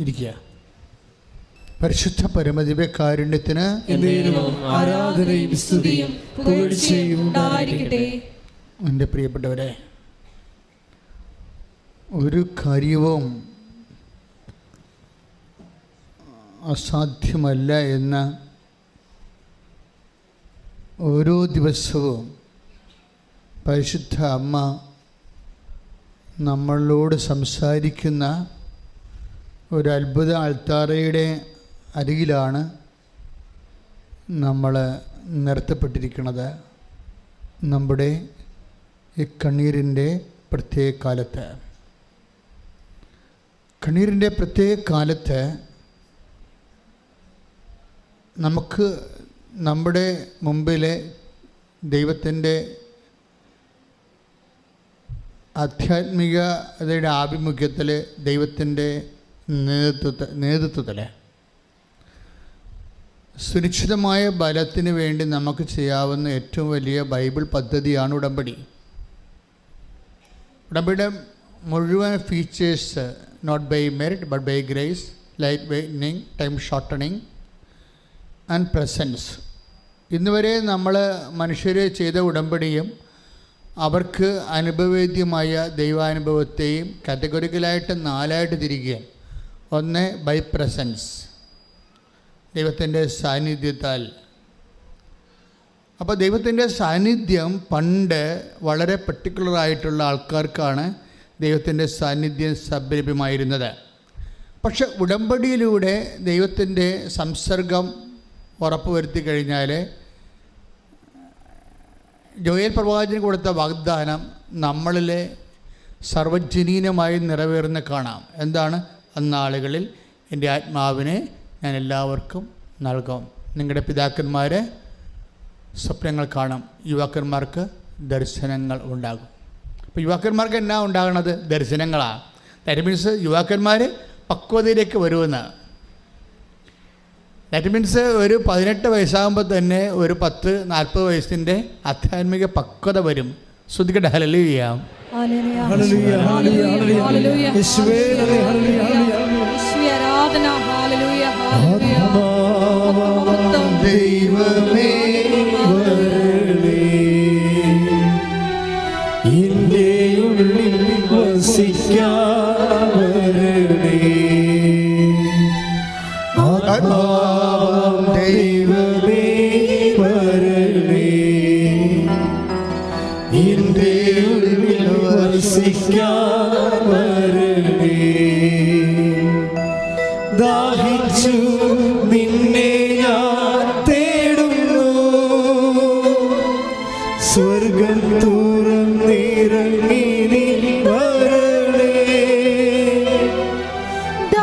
ഇരിക്കുക. പരിശുദ്ധ പരമദിവ്യകാരുണ്യത്തിന് ആരാധനയും സ്തുതിയും പുകഴ്ചയും ഉണ്ടായിരിക്കട്ടെ. എൻ്റെ പ്രിയപ്പെട്ടവരെ, ഒരു കാര്യവും അസാധ്യമല്ല എന്ന് ഓരോ ദിവസവും പരിശുദ്ധ അമ്മ നമ്മളോട് സംസാരിക്കുന്ന ഒരു അത്ഭുത അൾത്താരയുടെ അരികിലാണ് നമ്മൾ നിർത്തപ്പെട്ടിരിക്കുന്നത്. നമ്മുടെ ഈ കണ്ണീരിൻ്റെ പ്രത്യേക കാലത്ത് നമുക്ക് നമ്മുടെ മുമ്പിലെ ദൈവത്തിൻ്റെ ആധ്യാത്മികതയുടെ ആഭിമുഖ്യത്തിൽ, ദൈവത്തിൻ്റെ നേതൃത്വത്തിൽ സുനിശ്ചിതമായ ബലത്തിന് വേണ്ടി നമുക്ക് ചെയ്യാവുന്ന ഏറ്റവും വലിയ ബൈബിൾ പദ്ധതിയാണ് ഉടമ്പടി. ഉടമ്പടിയുടെ മുഴുവൻ features not by merit but by grace, light weightening, time shortening and presence. ഇന്നുവരെ നമ്മൾ മനുഷ്യർ ചെയ്ത ഉടമ്പടിയും അവർക്ക് അനുഭവവേദ്യമായ ദൈവാനുഭവത്തെയും കാറ്റഗറിക്കലായിട്ട് 4 തിരിക്കുകയാണ്. ഒന്ന്, ബൈ പ്രസൻസ്, ദൈവത്തിൻ്റെ സാന്നിധ്യത്താൽ. അപ്പോൾ ദൈവത്തിൻ്റെ സാന്നിധ്യം പണ്ട് വളരെ പർട്ടിക്കുലറായിട്ടുള്ള ആൾക്കാർക്കാണ് ദൈവത്തിൻ്റെ സാന്നിധ്യം ലഭ്യമായിരുന്നത്. പക്ഷെ ഉടമ്പടിയിലൂടെ ദൈവത്തിൻ്റെ സംസർഗം ഉറപ്പുവരുത്തി കഴിഞ്ഞാൽ ജോയേൽ പ്രവാചകന് കൊടുത്ത വാഗ്ദാനം നമ്മളിലെ സർവ്വജനീനമായി നിറവേറുന്ന കാണാം. എന്താണ്? അന്നാളുകളിൽ എൻ്റെ ആത്മാവിനെ ഞാൻ എല്ലാവർക്കും നൽകും. നിങ്ങളുടെ പിതാക്കന്മാർ സ്വപ്നങ്ങൾ കാണും, യുവാക്കന്മാർക്ക് ദർശനങ്ങൾ ഉണ്ടാകും. അപ്പോൾ യുവാക്കന്മാർക്ക് എന്നാ ഉണ്ടാകണത്? ദർശനങ്ങളാണ്. ദാറ്റ് മീൻസ് യുവാക്കന്മാർ പക്വതയിലേക്ക് വരുമെന്ന്. ദാറ്റ് മീൻസ് ഒരു 18 വയസ്സാകുമ്പോൾ തന്നെ ഒരു 10-40 വയസ്സിൻ്റെ ആധ്യാത്മിക പക്വത വരും. ശ്രദ്ധിക്കട്ടെ. ഹല്ലേലൂയ. ദൈവമേ എൻ്റെ ഉള്ളിൽ വസിക്കാവരണേ. ദൈവമേ വരണേ, എൻ്റെ ഉള്ളിൽ വസിക്കാവരണേ. ദാഹിച്ചു നിന്നെ ഞാൻ തേടുന്നു, സ്വർഗം തുറന്നിറങ്ങി നീ വരണേ.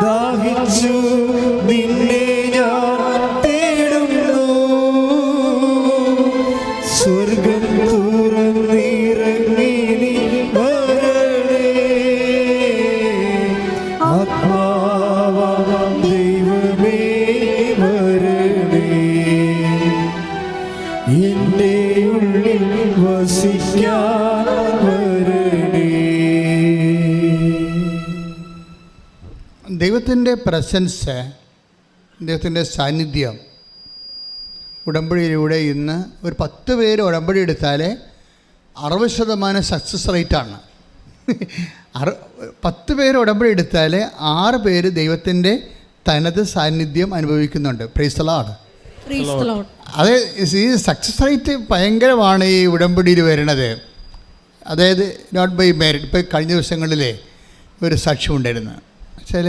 ദാഹിച്ചു നിന്നെ ഞാൻ തേടുന്നു, സ്വർഗം തുറന്നിറങ്ങി നീ വരണേ. ആത്മാവാം ദൈവമേ വരണേ, എൻ്റെ ഉള്ളിൽ വസിക്കാൻ വരണേ. ദൈവത്തിൻ്റെ പ്രസൻസ്, ദൈവത്തിൻ്റെ സാന്നിധ്യം ഉടമ്പടിയിലൂടെ ഇന്ന് ഒരു 10 പേര് ഉടമ്പടി എടുത്താൽ 60% സക്സസ് റേറ്റാണ്. 10 പേര് ഉടമ്പടി എടുത്താൽ 6 പേര് ദൈവത്തിൻ്റെ തനത് സാന്നിധ്യം അനുഭവിക്കുന്നുണ്ട്. Price the Lord. അത് ഈ സക്സസ് റേറ്റ് ഭയങ്കരമാണ് ഈ ഉടമ്പടിയിൽ വരുന്നത്. അതായത് നോട്ട് ബൈ മെറിറ്റ്. ഇപ്പോൾ കഴിഞ്ഞ ദിവസങ്ങളിലെ ഒരു സാക്ഷ്യം ഉണ്ടായിരുന്നു. വെച്ചാൽ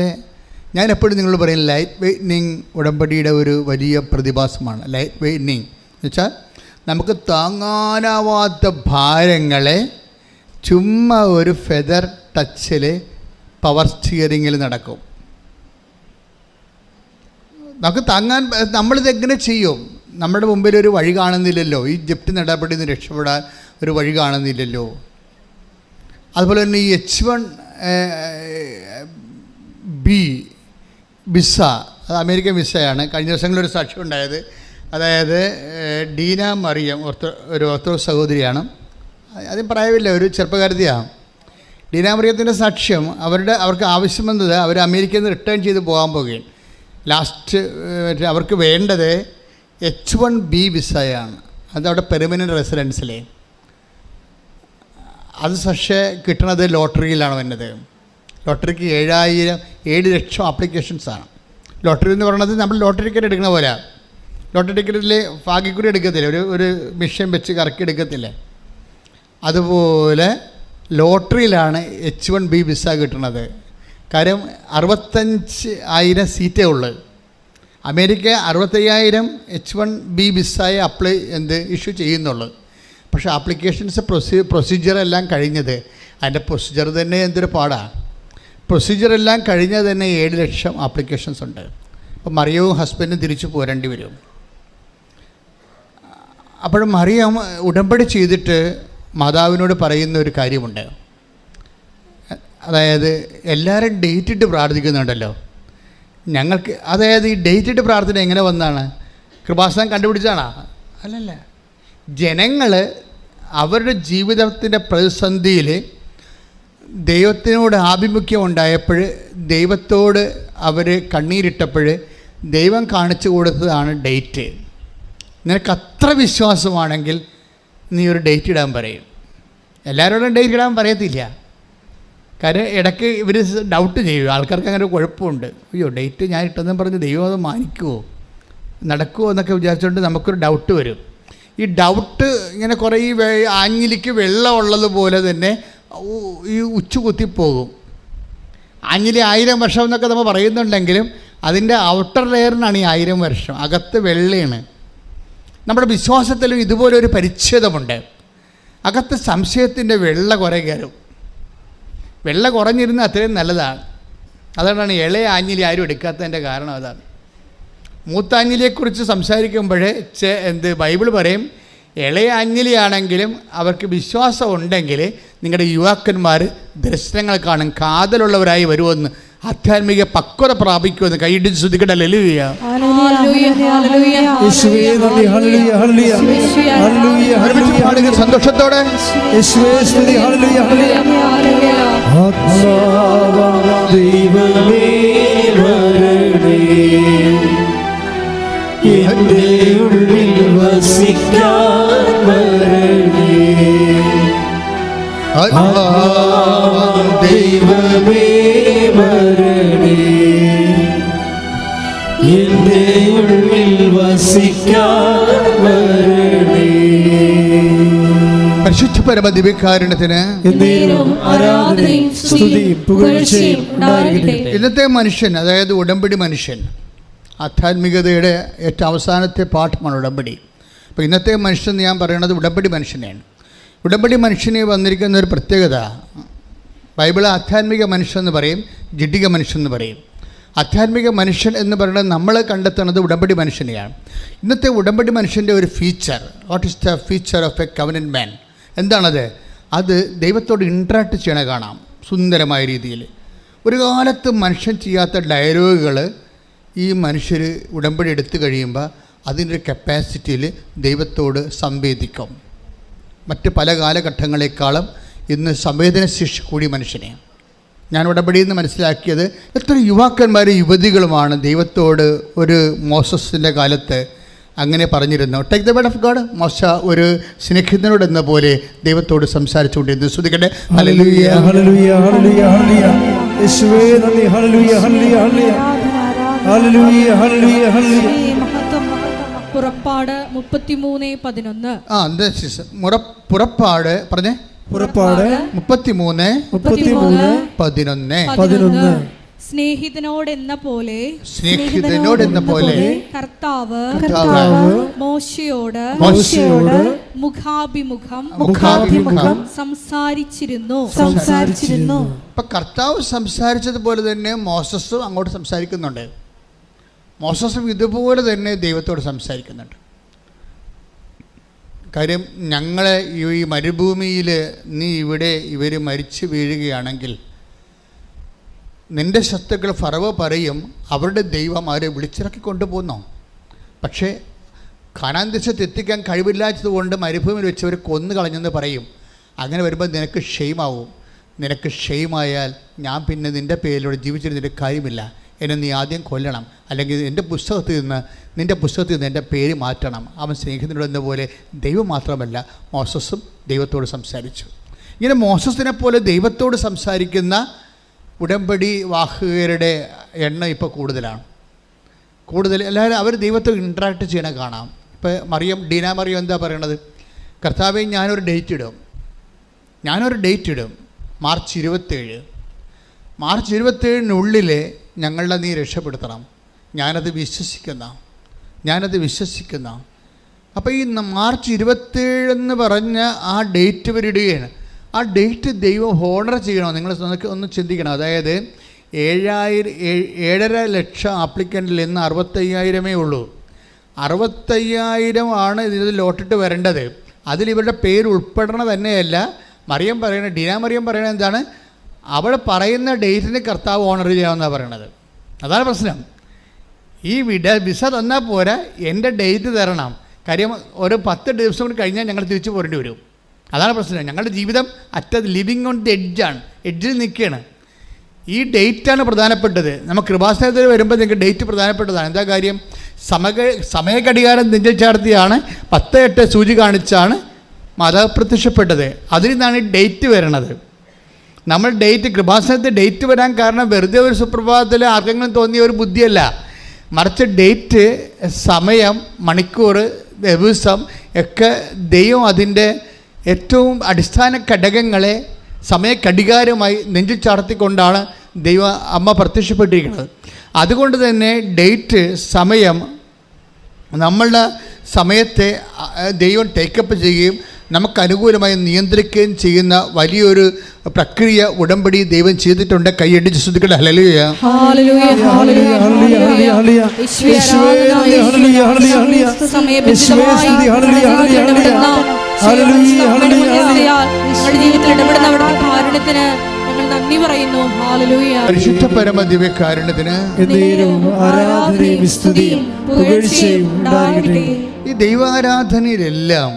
ഞാൻ എപ്പോഴും നിങ്ങളോട് പറയും, ലൈറ്റ് വെയ്റ്റനിങ് ഉടമ്പടിയുടെ ഒരു വലിയ പ്രതിഭാസമാണ്. ലൈറ്റ് വെയ്റ്റനിങ് എന്ന് വെച്ചാൽ നമുക്ക് താങ്ങാനാവാത്ത ഭാരങ്ങളെ ചുമ്മാ ഒരു ഫെദർ ടച്ചിൽ പവർ സ്റ്റിയറിങ്ങിൽ നടക്കും. നമുക്ക് താങ്ങാൻ, നമ്മളിതെങ്ങനെ ചെയ്യും? നമ്മുടെ മുമ്പിൽ ഒരു വഴി കാണുന്നില്ലല്ലോ. ഈ ജപ്തി നടപടിയിൽ നിന്ന് രക്ഷപ്പെടാൻ ഒരു വഴി കാണുന്നില്ലല്ലോ. അതുപോലെ തന്നെ ഈ H1B വിസ, അത് അമേരിക്കൻ വിസയാണ്. കഴിഞ്ഞ ദിവസങ്ങളിലൊരു സാക്ഷ്യം ഉണ്ടായത്. അതായത് ഡീന മറിയം ഒരു ഓർത്തഡോക്സ് സഹോദരിയാണ്. ആദ്യം പ്രായമില്ല, ഒരു ചെറുപ്പക്കാരത്തിയാണ്. ഡീനാമറിയത്തിൻ്റെ സാക്ഷ്യം അവർക്ക് ആവശ്യം വന്നത് അവർ അമേരിക്കയിൽ നിന്ന് റിട്ടേൺ ചെയ്ത് പോകാൻ പോവുകയാണ്. ലാസ്റ്റ് അവർക്ക് വേണ്ടത് H1B വിസയാണ്. അതവിടെ പെർമനൻറ്റ് റെസിഡൻസിലെ. അത് പക്ഷേ കിട്ടണത് ലോട്ടറിയിലാണ് വന്നത്. ലോട്ടറിക്ക് 7 ലക്ഷം ആപ്ലിക്കേഷൻസാണ്. ലോട്ടറി എന്ന് പറയുന്നത് നമ്മൾ ലോട്ടറി ടിക്കറ്റ് എടുക്കുന്ന പോലെ. ലോട്ടറി ടിക്കറ്റിൽ ഭാഗ്യക്കുറി എടുക്കത്തില്ല, ഒരു മിഷൻ വെച്ച് കറക്കി എടുക്കത്തില്ല. അതുപോലെ ലോട്ടറിയിലാണ് H1B വിസ കിട്ടുന്നത്. കാര്യം 65,000 സീറ്റേ ഉള്ളൂ. അമേരിക്ക 65,000 H1B വിസയെ ഇഷ്യൂ ചെയ്യുന്നുള്ളൂ. പക്ഷേ ആപ്ലിക്കേഷൻസ് പ്രൊസീജിയറെല്ലാം കഴിഞ്ഞത്, അതിൻ്റെ പ്രൊസീജിയർ തന്നെ എന്തൊരു പാടാണ്. പ്രൊസീജിയറെല്ലാം കഴിഞ്ഞാൽ തന്നെ 7 ലക്ഷം ആപ്ലിക്കേഷൻസ് ഉണ്ട്. അപ്പോൾ മറിയവും ഹസ്ബൻഡും തിരിച്ചു പോരേണ്ടി വരും. അപ്പോൾ മറിയം ഉടമ്പടി ചെയ്തിട്ട് മാതാവിനോട് പറയുന്ന ഒരു കാര്യമുണ്ട്. അതായത് എല്ലാവരും ഡേറ്റ് ഇട്ട് പ്രാർത്ഥിക്കുന്നുണ്ടല്ലോ, ഞങ്ങൾക്ക് അതായത് ഈ ഡേറ്റ് ഇട്ട് പ്രാർത്ഥന എങ്ങനെ വന്നാണ്? കൃപാസനം കണ്ടുപിടിച്ചാണോ? അല്ലല്ല. ജനങ്ങൾ അവരുടെ ജീവിതത്തിൻ്റെ പ്രതിസന്ധിയിൽ ദൈവത്തിനോട് ആഭിമുഖ്യം ഉണ്ടായപ്പോൾ, ദൈവത്തോട് അവർ കണ്ണീരിട്ടപ്പോൾ ദൈവം കാണിച്ചു കൊടുത്തതാണ് ഡേറ്റ്. നിനക്ക് അത്ര വിശ്വാസമാണെങ്കിൽ നീ ഒരു ഡേറ്റ് ഇടാൻ പറയും. എല്ലാവരോടും ഡേറ്റ് ഇടാൻ പറയത്തില്ല. കാര്യം ഇടയ്ക്ക് ഇവർ ഡൗട്ട് ചെയ്യും. ആൾക്കാർക്ക് അങ്ങനെ ഒരു കുഴപ്പമുണ്ട്. അയ്യോ ഡേറ്റ് ഞാൻ ഇട്ടെന്നും പറഞ്ഞ് ദൈവം അത് മാനിക്കുമോ, നടക്കുമോ എന്നൊക്കെ വിചാരിച്ചുകൊണ്ട് നമുക്കൊരു ഡൗട്ട് വരും. ഈ ഡൗട്ട് ഇങ്ങനെ കുറേ ഈ ആഞ്ഞിലിക്ക് വെള്ളം ഉള്ളതുപോലെ തന്നെ ഈ ഉച്ചുകുത്തിപ്പോകും. ആഞ്ഞിലി 1000 വർഷം എന്നൊക്കെ നമ്മൾ പറയുന്നുണ്ടെങ്കിലും അതിൻ്റെ ഔട്ടർ ലെയറിനാണ് ഈ 1000 വർഷം, അകത്ത് വെള്ളയാണ്. നമ്മുടെ വിശ്വാസത്തിലും ഇതുപോലൊരു പരിച്ഛേദമുണ്ട്. അകത്ത് സംശയത്തിൻ്റെ വെള്ള കുറേ കയറും. വെള്ള കുറഞ്ഞിരുന്ന അത്രയും നല്ലതാണ്. അതുകൊണ്ടാണ് ഇളയ ആഞ്ഞിലി ആരും എടുക്കാത്തതിൻ്റെ കാരണം അതാണ്. മൂത്താഞ്ഞിലിയെക്കുറിച്ച് സംസാരിക്കുമ്പോൾ ബൈബിൾ പറയും, ഇളയ ആഞ്ഞിലിയാണെങ്കിലും അവർക്ക് വിശ്വാസം ഉണ്ടെങ്കിൽ നിങ്ങളുടെ യുവാക്കന്മാർ ദർശനങ്ങൾ കാണും, കാതലുള്ളവരായി വരുമെന്ന്, ആധ്യാത്മിക പക്വത പ്രാപിക്കുമെന്ന് കൈയിടിച്ച് ശ്രദ്ധിക്കട്ടെ. ഹല്ലേലൂയ. സന്തോഷത്തോടെ ദൈവമേ വരണേ, എന്റെ ഉള്ളിൽ വസിക്കാൻ വരണേ. ദൈവമേ വരണേ, എന്റെ ഉള്ളിൽ വസിക്കാൻ വരണേ. പരിശുദ്ധ പരമ ദിവ്യകാരുണ്യത്തിന് ആരാധനയും സ്തുതിയും പുകഴ്ചയും ഉണ്ടായിരിക്കട്ടെ. ഇന്നത്തെ മനുഷ്യൻ, അതായത് ഉടമ്പടി മനുഷ്യൻ, ആധ്യാത്മികതയുടെ ഏറ്റവും അവസാനത്തെ പാഠമാണ് ഉടമ്പടി. അപ്പോൾ ഇന്നത്തെ മനുഷ്യൻ ഞാൻ പറയുന്നത് ഉടമ്പടി മനുഷ്യനെയാണ്. ഉടമ്പടി മനുഷ്യന് വന്നിരിക്കുന്ന ഒരു പ്രത്യേകത, ബൈബിൾ ആധ്യാത്മിക മനുഷ്യൻ എന്ന് പറയും, ജഡിക മനുഷ്യൻ എന്ന് പറയും. ആധ്യാത്മിക മനുഷ്യൻ എന്ന് പറയുന്നത് നമ്മൾ കണ്ടെത്തുന്നത് ഉടമ്പടി മനുഷ്യനെയാണ്. ഇന്നത്തെ ഉടമ്പടി മനുഷ്യൻ്റെ ഒരു feature, what is the feature of a covenant man? എന്താണത്? അത് ദൈവത്തോട് ഇൻട്രാക്ട് ചെയ്യണ കാണാം സുന്ദരമായ രീതിയിൽ. ഒരു കാലത്ത് മനുഷ്യൻ ചെയ്യാത്ത ഡയലോഗുകൾ ഈ മനുഷ്യർ ഉടമ്പടി എടുത്തു കഴിയുമ്പോൾ അതിൻ്റെ ഒരു കപ്പാസിറ്റിയിൽ ദൈവത്തോട് സംവേദിക്കും. മറ്റ് പല കാലഘട്ടങ്ങളെക്കാളും ഇന്ന് സംവേദനശേഷി കൂടി മനുഷ്യനെ ഞാൻ ഉടമ്പടിയിൽ നിന്ന് മനസ്സിലാക്കിയത്, എത്ര യുവാക്കന്മാരും യുവതികളുമാണ് ദൈവത്തോട് ഒരു മോസസിൻ്റെ കാലത്ത് അങ്ങനെ പറഞ്ഞിരുന്നു. Take the word of God. Mosha ഒരു സ്നേഹിതനോട് എന്ന പോലെ ദൈവത്തോട് സംസാരിച്ചുകൊണ്ടിരുന്നു. ശ്രദ്ധിക്കട്ടെ. ഹല്ലേലൂയ, ഹല്ലേലൂയ, ഹല്ലേലൂയ, ഹല്ലേലൂയ. യേശുവേ നന്ദി. ഹല്ലേലൂയ, ഹല്ലേലൂയ, ഹല്ലേലൂയ, ഹല്ലേലൂയ, ഹല്ലേലൂയ, ഹല്ലേലൂയ. പുറപ്പാട് 33:11. പുറപ്പാട് പറഞ്ഞേ. പുറപ്പാട് 33:11. സ്നേഹിതനോടെന്ന പോലെ കർത്താവ് മോശയോട് മുഖാഭിമുഖം സംസാരിച്ചിരുന്നു. ഇപ്പൊ കർത്താവ് സംസാരിച്ചതുപോലെ തന്നെ മോസസും അങ്ങോട്ട് സംസാരിക്കുന്നുണ്ട്. മോസസും ഇതുപോലെ തന്നെ ദൈവത്തോട് സംസാരിക്കുന്നുണ്ട്. കാര്യം ഞങ്ങളെ ഈ മരുഭൂമിയിൽ നീ ഇവർ മരിച്ചു വീഴുകയാണെങ്കിൽ നിൻ്റെ ശത്രുക്കൾ ഫറവോ പറയും, അവരുടെ ദൈവം അവരെ വിളിച്ചിറക്കി കൊണ്ടുപോകുന്നു. പക്ഷേ കാനാൻ ദേശത്ത് എത്തിക്കാൻ കഴിവില്ലാത്തതുകൊണ്ട് മരുഭൂമിയിൽ വെച്ച് അവർ കൊന്നു കളഞ്ഞെന്ന് പറയും. അങ്ങനെ വരുമ്പോൾ നിനക്ക് ക്ഷയമാവും. നിനക്ക് ക്ഷയമായാൽ ഞാൻ പിന്നെ നിൻ്റെ പേരിലൂടെ ജീവിച്ചിരുന്നിട്ട് കാര്യമില്ല, എന്നെ നീ ആദ്യം കൊല്ലണം, അല്ലെങ്കിൽ നിൻ്റെ പുസ്തകത്തിൽ നിന്ന് എൻ്റെ പേര് മാറ്റണം. അവൻ സ്നേഹിതനോട് എന്ന പോലെ ദൈവം മാത്രമല്ല, മോസസും ദൈവത്തോട് സംസാരിച്ചു. ഇങ്ങനെ മോസസിനെ പോലെ ദൈവത്തോട് സംസാരിക്കുന്ന ഉടമ്പടി വാഹകരുടെ എണ്ണം ഇപ്പോൾ കൂടുതലാണ്. എല്ലാവരും അവർ ദൈവത്തോട് ഇൻട്രാക്ട് ചെയ്യണ കാണാം. ഇപ്പോൾ ഡീന മറിയം എന്താ പറയണത്? കർത്താവേ, ഞാനൊരു ഡേറ്റ് ഇടും, മാർച്ച് 27. മാർച്ച് 27-നുള്ളിൽ ഞങ്ങളെ നീ രക്ഷപ്പെടുത്തണം. ഞാനത് വിശ്വസിക്കുന്ന. അപ്പോൾ ഈ മാർച്ച് 27 എന്ന് പറഞ്ഞ ആ ഡേറ്റ് വരിടുകയാണ്. ആ ഡേറ്റ് ദൈവം ഹോണർ ചെയ്യണോ? നിങ്ങൾ ഒന്ന് ചിന്തിക്കണം. അതായത് 7.5 ലക്ഷം ആപ്ലിക്കൻറ്റിൽ നിന്ന് 65,000 ഉള്ളൂ. 65,000 ആണ് ഇതിൽ ലോട്ടിട്ട് വരേണ്ടത്. അതിൽ ഇവരുടെ പേര് ഉൾപ്പെടണ തന്നെയല്ല. ഡീന മറിയം പറയണത് എന്താണ്? അവൾ പറയുന്ന ഡേറ്റിന് കർത്താവ് ഓണർ ചെയ്യാമെന്നാണ് പറയണത്. അതാണ് പ്രശ്നം. ഈ വിസ തന്നാൽ പോരാ, എൻ്റെ ഡേറ്റ് തരണം. കാര്യം ഒരു 10 ദിവസം കൂടി കഴിഞ്ഞാൽ ഞങ്ങൾ തിരിച്ചു പോരേണ്ടി വരും. അതാണ് പ്രശ്നം. ഞങ്ങളുടെ ജീവിതം ലിവിങ് ഓൺ ദി എഡ്ജിൽ നിൽക്കുകയാണ്. ഈ ഡേറ്റാണ് പ്രധാനപ്പെട്ടത്. നമുക്ക് കൃപാസനത്തിൽ വരുമ്പോൾ നിങ്ങൾക്ക് ഡേറ്റ് പ്രധാനപ്പെട്ടതാണ്. എന്താ കാര്യം? സമയഘടികാരം നെഞ്ചിൽ ചാർത്തിയാണ് 10:08 സൂചി കാണിച്ചാണ് മാതാവ് പ്രത്യക്ഷപ്പെട്ടത്. അതിൽ നിന്നാണ് ഈ ഡേറ്റ് വരണത്. നമ്മൾ കൃപാസനത്തിൽ ഡേറ്റ് വരാൻ കാരണം വെറുതെ ഒരു സുപ്രഭാതത്തിൽ ആർക്കെങ്കിലും തോന്നിയ ഒരു ബുദ്ധിയല്ല, മറിച്ച് ഡേറ്റ്, സമയം, മണിക്കൂർ, ദിവസം ഒക്കെ ദൈവം അതിൻ്റെ ഏറ്റവും അടിസ്ഥാന ഘടകങ്ങളെ സമയഘടികാരമായി നെഞ്ചിൽ ചാർത്തിക്കൊണ്ടാണ് ദൈവ അമ്മ പ്രത്യക്ഷപ്പെട്ടിരിക്കുന്നത്. അതുകൊണ്ട് തന്നെ ഡേറ്റ്, സമയം, നമ്മളുടെ സമയത്തെ ദൈവം ടേക്കപ്പ് ചെയ്യുകയും നമുക്ക് അനുകൂലമായി നിയന്ത്രിക്കുകയും ചെയ്യുന്ന വലിയൊരു പ്രക്രിയ ഉടമ്പടി ദൈവം ചെയ്തിട്ടുണ്ട്. കൈയടിച്ച് ശ്രദ്ധിക്കട്ടെ. ഹല്ലേലൂയ. പരിശുദ്ധ പരമ ദിവ്യകാരുണ്യത്തിന് ഈ ദൈവാരാധനയിലെല്ലാം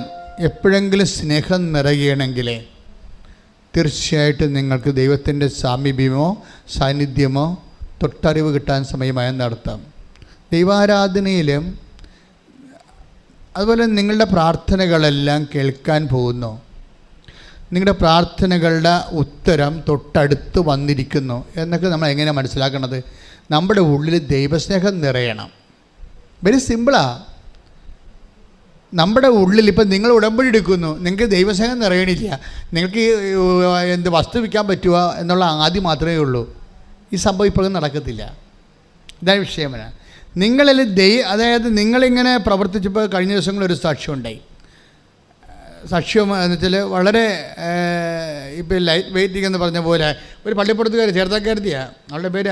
എപ്പോഴെങ്കിലും സ്നേഹം നിറയണമെങ്കിൽ തീർച്ചയായിട്ടും നിങ്ങൾക്ക് ദൈവത്തിൻ്റെ സാമീപ്യമോ സാന്നിധ്യമോ തൊട്ടറിവ് കിട്ടാൻ സമയമായി നടത്താം. ദൈവാരാധനയിലും അതുപോലെ നിങ്ങളുടെ പ്രാർത്ഥനകളെല്ലാം കേൾക്കാൻ പോകുന്നു. നിങ്ങളുടെ പ്രാർത്ഥനകളുടെ ഉത്തരം തൊട്ടടുത്ത് വന്നിരിക്കുന്നു എന്നൊക്കെ നമ്മൾ എങ്ങനെയാണ് മനസ്സിലാക്കണത്? നമ്മുടെ ഉള്ളിൽ ദൈവസ്നേഹം നിറയണം. വെരി സിമ്പിളാണ്. നമ്മുടെ ഉള്ളിൽ ഇപ്പം നിങ്ങൾ ഉടമ്പടി എടുക്കുന്നു, നിങ്ങൾക്ക് ദൈവസ്നേഹം നിറയണില്ല, നിങ്ങൾക്ക് വസ്തു വിൽക്കാൻ പറ്റുക എന്നുള്ള ആദ്യം മാത്രമേ ഉള്ളൂ. ഈ സംഭവം ഇപ്പോഴും നടക്കത്തില്ല. ഇതാണ് വിഷയമാണ്. നിങ്ങളിൽ അതായത് നിങ്ങളിങ്ങനെ പ്രവർത്തിച്ചപ്പോൾ കഴിഞ്ഞ ദിവസങ്ങളൊരു സാക്ഷ്യമുണ്ടായി. സാക്ഷ്യം എന്ന് വെച്ചാൽ വളരെ ഇപ്പോൾ ലൈറ്റ് വെയ്റ്റിംഗ് എന്ന് പറഞ്ഞ പോലെ ഒരു പള്ളിപ്പുറത്തുകാർ ചേർത്തക്കാരത്തിയാണ്. അവളുടെ പേര്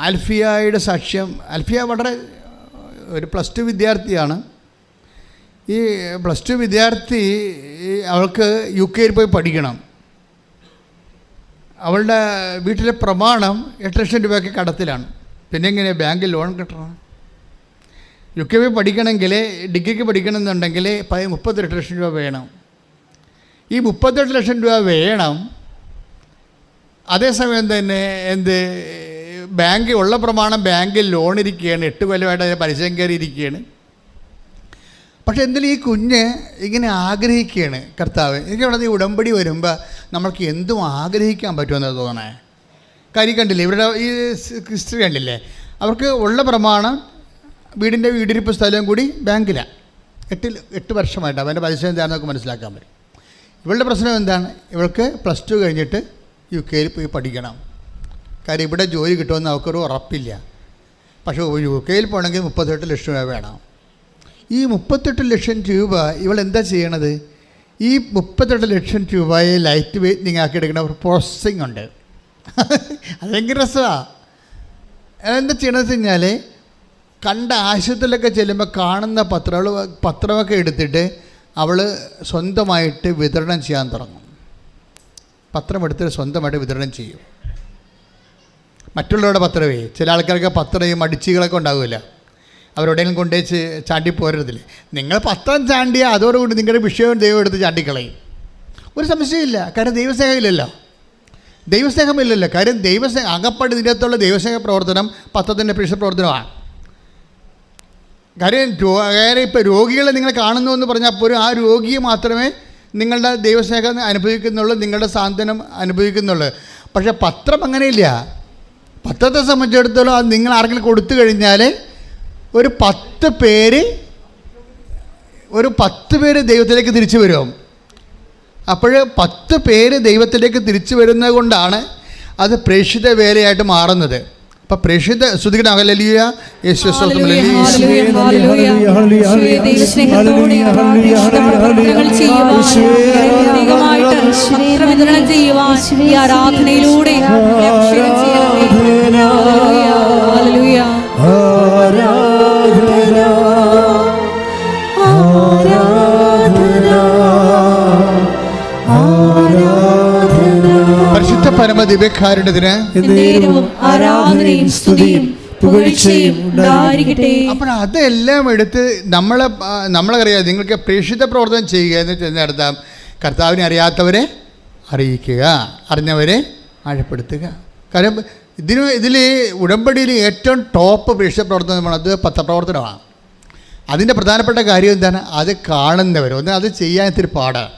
ആൽഫിയയുടെ സാക്ഷ്യം. ആൽഫിയ വളരെ ഒരു +2 വിദ്യാർത്ഥിയാണ്. ഈ +2 വിദ്യാർത്ഥി അവൾക്ക് UK പോയി പഠിക്കണം. അവളുടെ വീട്ടിലെ പ്രമാണം 8 ലക്ഷം രൂപയ്ക്ക് കടത്തിലാണ്. പിന്നെ എങ്ങനെ ബാങ്കിൽ ലോൺ കിട്ടണം? UK പോയി പഠിക്കണമെങ്കിൽ, ഡിഗ്രിക്ക് പഠിക്കണമെന്നുണ്ടെങ്കിൽ 38 ലക്ഷം രൂപ വേണം. ഈ 38 ലക്ഷം രൂപ വേണം. അതേസമയം തന്നെ ബാങ്ക് ഉള്ള പ്രമാണം ബാങ്കിൽ ലോൺ ഇരിക്കുകയാണ്. 8 കൊല്ലമായിട്ട് അതിന് പലിശ കയറിയിരിക്കുകയാണ്. പക്ഷെ എന്തെങ്കിലും ഈ കുഞ്ഞ് ഇങ്ങനെ ആഗ്രഹിക്കുകയാണ്. കർത്താവ്, എനിക്ക് ഇവിടെ ഈ ഉടമ്പടി വരുമ്പോൾ നമ്മൾക്ക് എന്തും ആഗ്രഹിക്കാൻ പറ്റുമെന്ന് തോന്നണേ. കാര്യം കണ്ടില്ലേ, ഇവരുടെ ഈ ഹിസ്റ്ററി കണ്ടില്ലേ, അവർക്ക് ഉള്ള പ്രമാണം വീടിൻ്റെ വീടിരിപ്പ് സ്ഥലവും കൂടി ബാങ്കിലാണ്. 8 വർഷമായിട്ട് അവൻ്റെ പലിശ എന്താണെന്നൊക്കെ മനസ്സിലാക്കാൻ പറ്റും. ഇവളുടെ പ്രശ്നം എന്താണ്? ഇവൾക്ക് +2 കഴിഞ്ഞിട്ട് UK പോയി പഠിക്കണം. കാര്യം ഇവിടെ ജോലി കിട്ടുമെന്ന് അവർക്കൊരു ഉറപ്പില്ല. പക്ഷേ UK പോകണമെങ്കിൽ 38 ലക്ഷം രൂപ വേണം. ഈ 38 ലക്ഷം രൂപ ഇവൾ എന്താ ചെയ്യണത്? ഈ 38 ലക്ഷം രൂപയെ ലൈറ്റ് വെയ്റ്റിംഗ് ആക്കി എടുക്കുന്ന ഒരു പ്രോസസ്സിങ് ഉണ്ട്. അത് ഭയങ്കര രസമാണ്. എന്താ ചെയ്യണമെന്ന് വെച്ച് കഴിഞ്ഞാൽ, കണ്ട ആശുപത്രിയിലൊക്കെ ചെല്ലുമ്പോൾ കാണുന്ന പത്രമൊക്കെ എടുത്തിട്ട് അവൾ സ്വന്തമായിട്ട് വിതരണം ചെയ്യാൻ തുടങ്ങും. പത്രം എടുത്തിട്ട് സ്വന്തമായിട്ട് വിതരണം ചെയ്യും. മറ്റുള്ളവരുടെ പത്രമേ, ചില ആൾക്കാർക്ക് പത്രയും അടിച്ചുകളൊക്കെ ഉണ്ടാവില്ല, അവരെവിടെയെങ്കിലും കൊണ്ടുവച്ച് ചാണ്ടി പോരരുതില്ലേ. നിങ്ങൾ പത്രം ചാണ്ടിയാൽ അതോടുകൂടി നിങ്ങളുടെ വിഷയം ദൈവം എടുത്ത് ചാണ്ടിക്കളയും. ഒരു സംശയമില്ല. കാര്യം ദൈവസ്നേഹമില്ലല്ലോ, ദൈവസ്നേഹമില്ലല്ലോ. കാര്യം ദൈവസ്നേഹം അകപ്പാട് ഇതിനകത്തുള്ള ദൈവസ്നേഹ പ്രവർത്തനം പത്രത്തിൻ്റെ പ്രേക്ഷിത പ്രവർത്തനമാണ്. കാര്യം ഇപ്പോൾ രോഗികളെ നിങ്ങൾ കാണുന്നു എന്ന് പറഞ്ഞാൽ പോലും ആ രോഗിയെ മാത്രമേ നിങ്ങളുടെ ദൈവസ്നേഹം അനുഭവിക്കുന്നുള്ളൂ, നിങ്ങളുടെ സാന്ത്വനം അനുഭവിക്കുന്നുള്ളൂ. പക്ഷേ പത്രം അങ്ങനെയില്ല. പത്രത്തെ സംബന്ധിച്ചിടത്തോളം അത് നിങ്ങൾ ആർക്കെങ്കിലും കൊടുത്തു കഴിഞ്ഞാൽ ഒരു 10 പേര് ദൈവത്തിലേക്ക് തിരിച്ചു വരും. അപ്പോൾ 10 പേര് ദൈവത്തിലേക്ക് തിരിച്ചു വരുന്നത് കൊണ്ടാണ് അത് പ്രേക്ഷിത വേലയായിട്ട് മാറുന്നത്. അപ്പം പ്രേക്ഷിത ശ്രുതിക്കണം. ഹല്ലേലൂയ, യേശുവേ സ്തോത്രം, ആരാധനയിലൂടെ പരിശുദ്ധ പരമദിവ്യകാരുണ്യത്തിന് ആരാധനയും സ്തുതിയും പുകഴ്ചയും ഉണ്ടായിരിക്കട്ടെ. അപ്പോൾ അതെല്ലാം എടുത്ത് നമ്മളറിയാം. നിങ്ങൾക്ക് പ്രേക്ഷിത പ്രവർത്തനം ചെയ്യുക എന്ന് ചെന്നർത്ഥം കർത്താവിനെ അറിയാത്തവരെ അറിയിക്കുക, അറിഞ്ഞവരെ ആഴപ്പെടുത്തുക. കാരണം ഇതിൽ ഉടമ്പടിയിൽ ഏറ്റവും ടോപ്പ് പ്രേക്ഷിത പ്രവർത്തനമാണ് അത് പത്രപ്രവർത്തനമാണ്. അതിൻ്റെ പ്രധാനപ്പെട്ട കാര്യം എന്താണ്? അത് കാണുന്നവർ അത് ചെയ്യാൻ ഇത്തിരി പാടാണ്.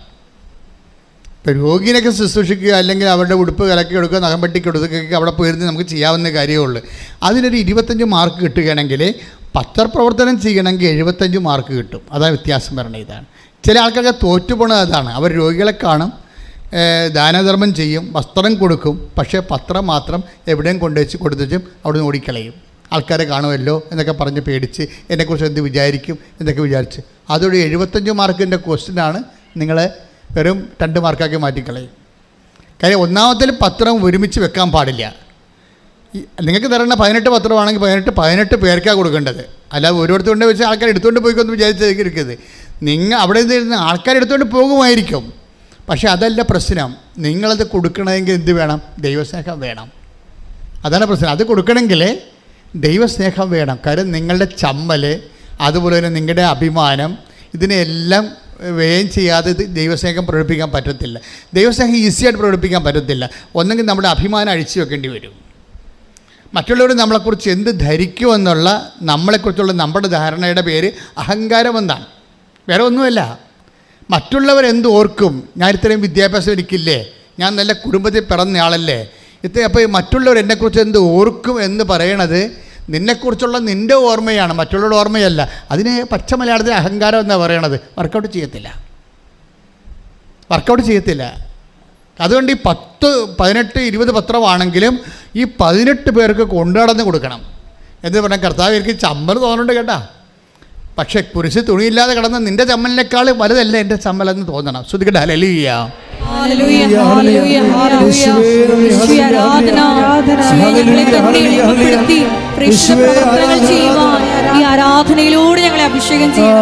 ഇപ്പോൾ രോഗിനൊക്കെ ശുശ്രൂഷിക്കുക, അല്ലെങ്കിൽ അവരുടെ ഉടുപ്പ് കലക്കി കൊടുക്കുക, നഖം വെട്ടി കൊടുക്കുക, അവിടെ പോയിരുന്ന് നമുക്ക് ചെയ്യാവുന്ന കാര്യമേ ഉള്ളൂ. അതിനൊരു 25 മാർക്ക് കിട്ടുകയാണെങ്കിൽ പത്രപ്രവർത്തനം ചെയ്യണമെങ്കിൽ 75 മാർക്ക് കിട്ടും. അതാണ് വ്യത്യാസം വരണത്. ഇതാണ് ചില ആൾക്കാർക്ക് തോറ്റുപോണത്. അതാണ് അവർ രോഗികളെ കാണും, ദാനധർമ്മം ചെയ്യും, വസ്ത്രം കൊടുക്കും, പക്ഷേ പത്രം മാത്രം എവിടെയും കൊണ്ടുവച്ച് കൊടുത്തും അവിടെ നിന്ന് ഓടിക്കളയും. ആൾക്കാരെ കാണുമല്ലോ എന്നൊക്കെ പറഞ്ഞ് പേടിച്ച് എന്നെക്കുറിച്ച് എന്ത് വിചാരിക്കും എന്നൊക്കെ വിചാരിച്ച് അതൊരു 75 മാർക്കിൻ്റെ ക്വസ്റ്റ്യനാണ് നിങ്ങൾ വെറും 2 മാർക്കാക്കി മാറ്റിക്കളയും. കാര്യം ഒന്നാമത്തിൽ പത്രം ഒരുമിച്ച് വെക്കാൻ പാടില്ല. നിങ്ങൾക്ക് തരേണ്ട 18 പത്രമാണെങ്കിൽ 18 പേർക്കാണ് കൊടുക്കേണ്ടത്. അല്ലാതെ ഓരോരുത്തർ കൊണ്ട് വെച്ച് ആൾക്കാർ എടുത്തുകൊണ്ട് പോയിക്കൊന്ന് വിചാരിച്ചിരിക്കരുത്. നിങ്ങൾ അവിടെ നിന്ന് ആൾക്കാർ എടുത്തുകൊണ്ട് പോകുമായിരിക്കും, പക്ഷേ അതല്ല പ്രശ്നം. നിങ്ങളത് കൊടുക്കണമെങ്കിൽ എന്ത് വേണം? ദൈവസ്നേഹം വേണം. അതാണ് പ്രശ്നം. അത് കൊടുക്കണമെങ്കിൽ ദൈവസ്നേഹം വേണം. കാര്യം നിങ്ങളുടെ ചമ്മൽ, അതുപോലെ തന്നെ നിങ്ങളുടെ അഭിമാനം, ഇതിനെല്ലാം വ്യയം ചെയ്യാതെ ദൈവസ്നേഹം പ്രകടിപ്പിക്കാൻ പറ്റത്തില്ല. ദൈവസ്നേഹം ഈസിയായിട്ട് പ്രകടിപ്പിക്കാൻ പറ്റത്തില്ല. ഒന്നെങ്കിൽ നമ്മുടെ അഭിമാനം അഴിച്ചു വെക്കേണ്ടി വരും. മറ്റുള്ളവർ നമ്മളെക്കുറിച്ച് എന്ത് ധരിക്കുമെന്നുള്ള നമ്മളെക്കുറിച്ചുള്ള നമ്മുടെ ധാരണയുടെ പേര് അഹങ്കാരമെന്നാണ്, വേറെ ഒന്നുമല്ല. മറ്റുള്ളവരെന്ത് ഓർക്കും? ഞാൻ ഇത്രയും വിദ്യാഭ്യാസം എനിക്കില്ലേ, ഞാൻ നല്ല കുടുംബത്തിൽ പിറന്നയാളല്ലേ, അപ്പോൾ മറ്റുള്ളവർ എന്നെക്കുറിച്ച് എന്ത് ഓർക്കും എന്ന് പറയണത് നിന്നെക്കുറിച്ചുള്ള നിൻ്റെ ഓർമ്മയാണ്, മറ്റുള്ളവരുടെ ഓർമ്മയല്ല. അതിന് പച്ച മലയാളത്തിൽ അഹങ്കാരം എന്നാണ് പറയണത്. വർക്കൗട്ട് ചെയ്യത്തില്ല. അതുകൊണ്ട് ഈ 10, 18, 20 പത്രമാണെങ്കിലും ഈ 18 പേർക്ക് കൊണ്ടുനടന്ന് കൊടുക്കണം എന്ന് പറഞ്ഞാൽ കർത്താവ് എനിക്ക് ചമ്മൽ തോന്നുന്നുണ്ട് കേട്ടാ, പക്ഷേ കുരിശ് തുണിയില്ലാതെ കിടന്ന നിൻ്റെ ചമ്മലിനേക്കാൾ വലുതല്ല എൻ്റെ ചമ്മലെന്ന് തോന്നണം. ശ്രദ്ധിക്കട്ടെ. ഹല്ലേലൂയ. ആരാധനയിലൂടെ ഞങ്ങളെ അഭിഷേകം ചെയ്യണം.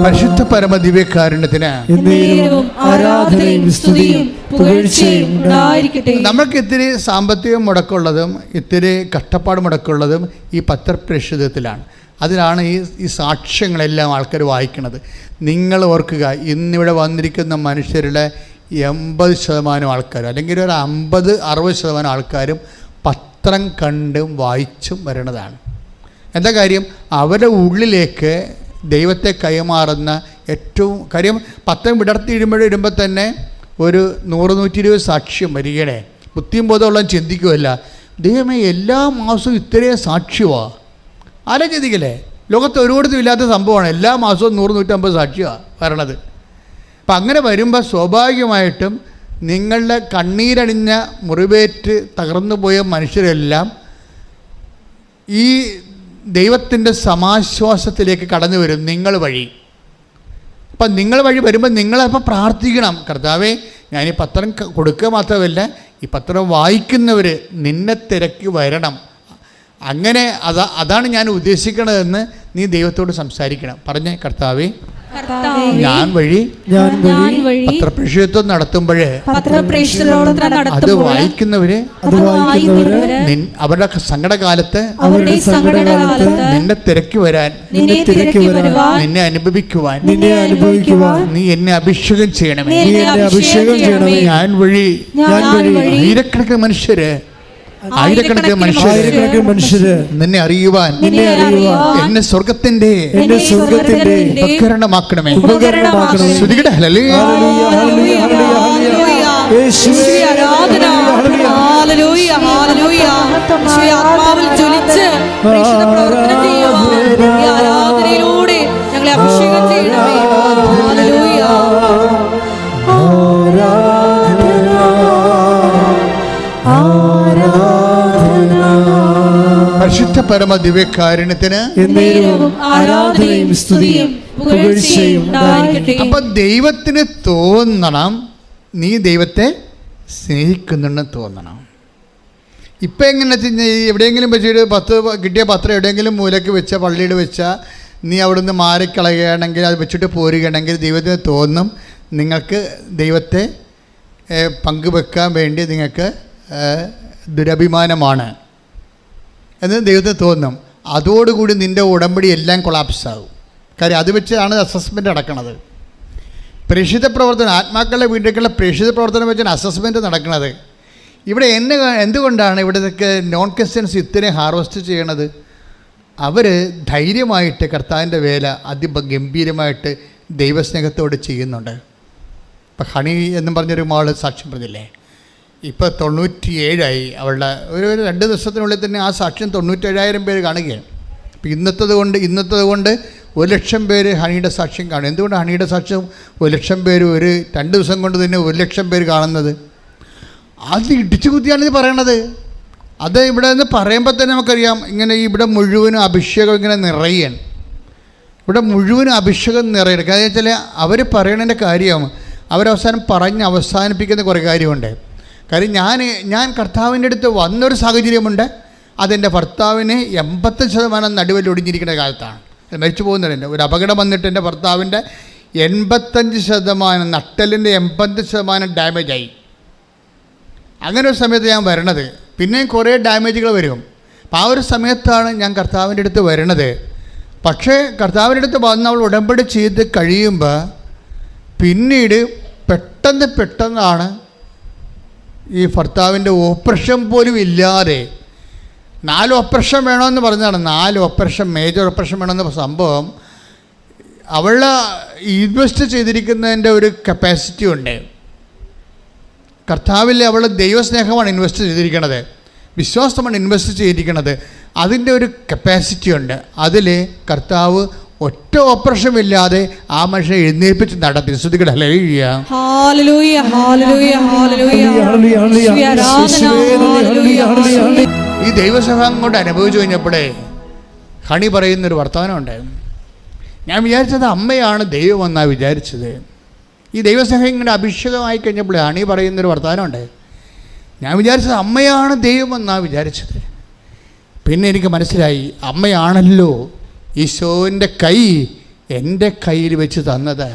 പരിശുദ്ധ പരമദിവ്യകാരുണ്യത്തിന് ആരാധനയും സ്തുതിയും പുകഴ്ചയും ഉണ്ടായിരിക്കട്ടെ. നമുക്ക് ഇത്തിരി സാമ്പത്തികം മുടക്കുള്ളതും ഇത്തിരി കഷ്ടപ്പാട് മുടക്കുള്ളതും ഈ പത്രപ്രേക്ഷിതത്തിലാണ്. അതിലാണ് ഈ സാക്ഷ്യങ്ങളെല്ലാം ആൾക്കാർ വായിക്കുന്നത്. നിങ്ങൾ ഓർക്കുക, ഇന്നിവിടെ വന്നിരിക്കുന്ന മനുഷ്യരുടെ 80% ആൾക്കാരും, അല്ലെങ്കിൽ ഒരു 50-60% ആൾക്കാരും പത്രം കണ്ടും വായിച്ചും വരണതാണ്. എന്താ കാര്യം? അവരുടെ ഉള്ളിലേക്ക് ദൈവത്തെ കൈമാറുന്ന ഏറ്റവും കാര്യം പത്രം ഇടുമ്പോൾ തന്നെ ഒരു 100-120 സാക്ഷ്യം വരികണേ. ബുദ്ധിയും ബോധമുള്ള ചിന്തിക്കുമല്ല, ദൈവമേ എല്ലാ മാസവും ഇത്രയും സാക്ഷ്യമാണ്. ആരും ചിന്തിക്കല്ലേ? ലോകത്ത് ഒരിടത്തും ഇല്ലാത്ത സംഭവമാണ്. എല്ലാ മാസവും 100-150 സാക്ഷ്യമാണ് വരണത്. അപ്പം അങ്ങനെ വരുമ്പോൾ സ്വാഭാവികമായിട്ടും നിങ്ങളുടെ കണ്ണീരണിഞ്ഞ മുറിവേറ്റ് തകർന്നു പോയ മനുഷ്യരെല്ലാം ഈ ദൈവത്തിൻ്റെ സമാശ്വാസത്തിലേക്ക് കടന്നു വരും നിങ്ങൾ വഴി. അപ്പം നിങ്ങൾ വഴി വരുമ്പോൾ നിങ്ങളപ്പോൾ പ്രാർത്ഥിക്കണം, കർത്താവേ ഞാൻ ഈ പത്രം കൊടുക്കുക മാത്രമല്ല, ഈ പത്രം വായിക്കുന്നവർ നിന്നെ തിരക്കി വരണം. അങ്ങനെ അതാണ് ഞാൻ ഉദ്ദേശിക്കണതെന്ന് നീ ദൈവത്തോട് സംസാരിക്കണം. പറഞ്ഞേ, കർത്താവേ, ഞാൻ വഴി പത്രപ്രേഷണത്വം നടത്തുമ്പോഴേ അത് വായിക്കുന്നവര് അവരുടെ സങ്കടകാലത്ത് നിന്നെ തിരക്കി വരാൻ, നിന്നെ അനുഭവിക്കുവാൻ നീ എന്നെ അഭിഷേകം ചെയ്യണമേ. ഞാൻ വഴി ആയിരക്കണക്കിന് മനുഷ്യര് നിന്നെ അറിയുവാൻ എന്നെ സ്വർഗത്തിന്റെ ഉപകരണമാക്കണമേ. ആരാധനയിലൂടെ ഞങ്ങളെ അഭിഷേകം ചെയ്യണമേ. പരിശുദ്ധ പരമ ദിവ്യകാരുണ്യത്തിന് ആരാധനയും സ്തുതിയും പുകഴ്ചയും ഉണ്ടായിരിക്കട്ടെ. അപ്പൊ ദൈവത്തിന് തോന്നണം നീ ദൈവത്തെ സ്നേഹിക്കുന്നുണ്ടെന്ന് തോന്നണം. ഇപ്പം എങ്ങനെ വെച്ച് കഴിഞ്ഞാൽ എവിടെയെങ്കിലും വെച്ചിട്ട് കിട്ടിയ പത്രം എവിടെയെങ്കിലും മൂലയ്ക്ക് വെച്ച പള്ളിയിൽ വെച്ചാൽ നീ അവിടുന്ന് മാറിക്കളയുകയാണെങ്കിൽ, അത് വെച്ചിട്ട് പോരുകയാണെങ്കിൽ ദൈവത്തിന് തോന്നും നിങ്ങൾക്ക് ദൈവത്തെ പങ്കുവെക്കാൻ വേണ്ടി നിങ്ങൾക്ക് ദുരഭിമാനമാണ് എന്ന് ദൈവത്തിന് തോന്നും. അതോടുകൂടി നിൻ്റെ ഉടമ്പടി എല്ലാം കൊളാപ്സ് ആകും. കാര്യം അത് വെച്ചാണ് അസസ്മെൻ്റ് നടക്കുന്നത്. പ്രേക്ഷിത പ്രവർത്തനം, ആത്മാക്കളുടെ വീട്ടിലേക്കുള്ള പ്രേക്ഷിത പ്രവർത്തനം വെച്ചാണ് അസസ്മെൻറ്റ് നടക്കുന്നത്. ഇവിടെ എന്തുകൊണ്ടാണ് ഇവിടത്തേക്ക് നോൺ ക്രിസ്ത്യൻസ് ഇത്രയും ഹാർവസ്റ്റ് ചെയ്യണത്? അവർ ധൈര്യമായിട്ട് കർത്താവിൻ്റെ വേല അതിഗംഭീരമായിട്ട് ദൈവസ്നേഹത്തോട് ചെയ്യുന്നുണ്ട്. ഇപ്പം ഹണി എന്നും പറഞ്ഞൊരു മാൾ സാക്ഷ്യം പറഞ്ഞില്ലേ, ഇപ്പോൾ 97 അവളുടെ ഒരു 2 ദിവസത്തിനുള്ളിൽ തന്നെ ആ സാക്ഷ്യം 97,000 പേര് കാണുകയാണ്. അപ്പോൾ ഇന്നത്തത് കൊണ്ട് 1,00,000 പേര് ഹണിയുടെ സാക്ഷ്യം കാണും. എന്തുകൊണ്ട് ഹണിയുടെ സാക്ഷ്യം 1,00,000 പേര് ഒരു 2 ദിവസം കൊണ്ട് തന്നെ 1,00,000 പേര് കാണുന്നത്? അത് ഇടിച്ചു കുത്തിയാണ് ഇത് പറയണത്. അത് ഇവിടെ നിന്ന് പറയുമ്പോൾ തന്നെ നമുക്കറിയാം, ഇങ്ങനെ ഇവിടെ മുഴുവനും അഭിഷേകം ഇങ്ങനെ നിറയൻ, ഇവിടെ മുഴുവനും അഭിഷേകം നിറയണം. കാരണം വെച്ചാൽ അവർ പറയണതിൻ്റെ കാര്യം അവരവസാനം പറഞ്ഞ് അവസാനിപ്പിക്കുന്ന കുറേ കാര്യമുണ്ട്. കാര്യം ഞാൻ കർത്താവിൻ്റെ അടുത്ത് വന്നൊരു സാഹചര്യമുണ്ട്. അതെൻ്റെ ഭർത്താവിന് 85% നടുവിൽ ഒടിഞ്ഞിരിക്കുന്ന കാലത്താണ്. മരിച്ചു പോകുന്നുണ്ട്. ഒരു അപകടം വന്നിട്ട് എൻ്റെ ഭർത്താവിൻ്റെ 85% നട്ടലിൻ്റെ 80% ഡാമേജായി. അങ്ങനെ ഒരു സമയത്ത് ഞാൻ വരണത്. പിന്നെയും കുറേ ഡാമേജുകൾ വരും. അപ്പോൾ ആ ഒരു സമയത്താണ് ഞാൻ കർത്താവിൻ്റെ അടുത്ത് വരണത്. പക്ഷേ കർത്താവിൻ്റെ അടുത്ത് വന്ന് അവൾ ഉടമ്പടി ചെയ്ത് കഴിയുമ്പോൾ പിന്നീട് പെട്ടെന്നാണ് ഈ ഭർത്താവിൻ്റെ ഓപ്പറേഷൻ പോലും ഇല്ലാതെ 4 ഓപ്പറേഷൻ വേണമെന്ന് പറഞ്ഞതാണ്. 4 ഓപ്പറേഷൻ, മേജർ ഓപ്പറേഷൻ വേണമെന്ന സംഭവം അവളെ ഇൻവെസ്റ്റ് ചെയ്തിരിക്കുന്നതിൻ്റെ ഒരു കപ്പാസിറ്റി ഉണ്ട്. കർത്താവിൽ അവൾ ദൈവസ്നേഹമാണ് ഇൻവെസ്റ്റ് ചെയ്തിരിക്കുന്നത്, വിശ്വാസമാണ് ഇൻവെസ്റ്റ് ചെയ്തിരിക്കുന്നത്. അതിൻ്റെ ഒരു കപ്പാസിറ്റി ഉണ്ട്. അതിൽ കർത്താവ് ഒറ്റ ഓപ്പറേഷൻ ഇല്ലാതെ ആ മനുഷ്യനെ എഴുന്നേൽപ്പിച്ച് നടത്തി. ശ്രുതികട ഹല്ലേലൂയ ഹല്ലേലൂയ ഹല്ലേലൂയ ഹല്ലേലൂയ. ഈ ദൈവസഹായം കൊണ്ട് അനുഭവിച്ചു കഴിഞ്ഞപ്പോഴേ ഹണി പറയുന്നൊരു വർത്തമാനമുണ്ട്. ഞാൻ വിചാരിച്ചത് അമ്മയാണ് ദൈവം എന്നാണ് വിചാരിച്ചത്. ഈ ദൈവസഹായം ഇങ്ങനെ അഭിഷേകമായി കഴിഞ്ഞപ്പോൾ ഹണി പറയുന്നൊരു വർത്തമാനമുണ്ട്. ഞാൻ വിചാരിച്ചത് അമ്മയാണ് ദൈവം എന്നാണ് വിചാരിച്ചത്. പിന്നെ എനിക്ക് മനസ്സിലായി, അമ്മയാണല്ലോ ഈശോൻ്റെ കൈ എൻ്റെ കയ്യിൽ വെച്ച് തന്നത്.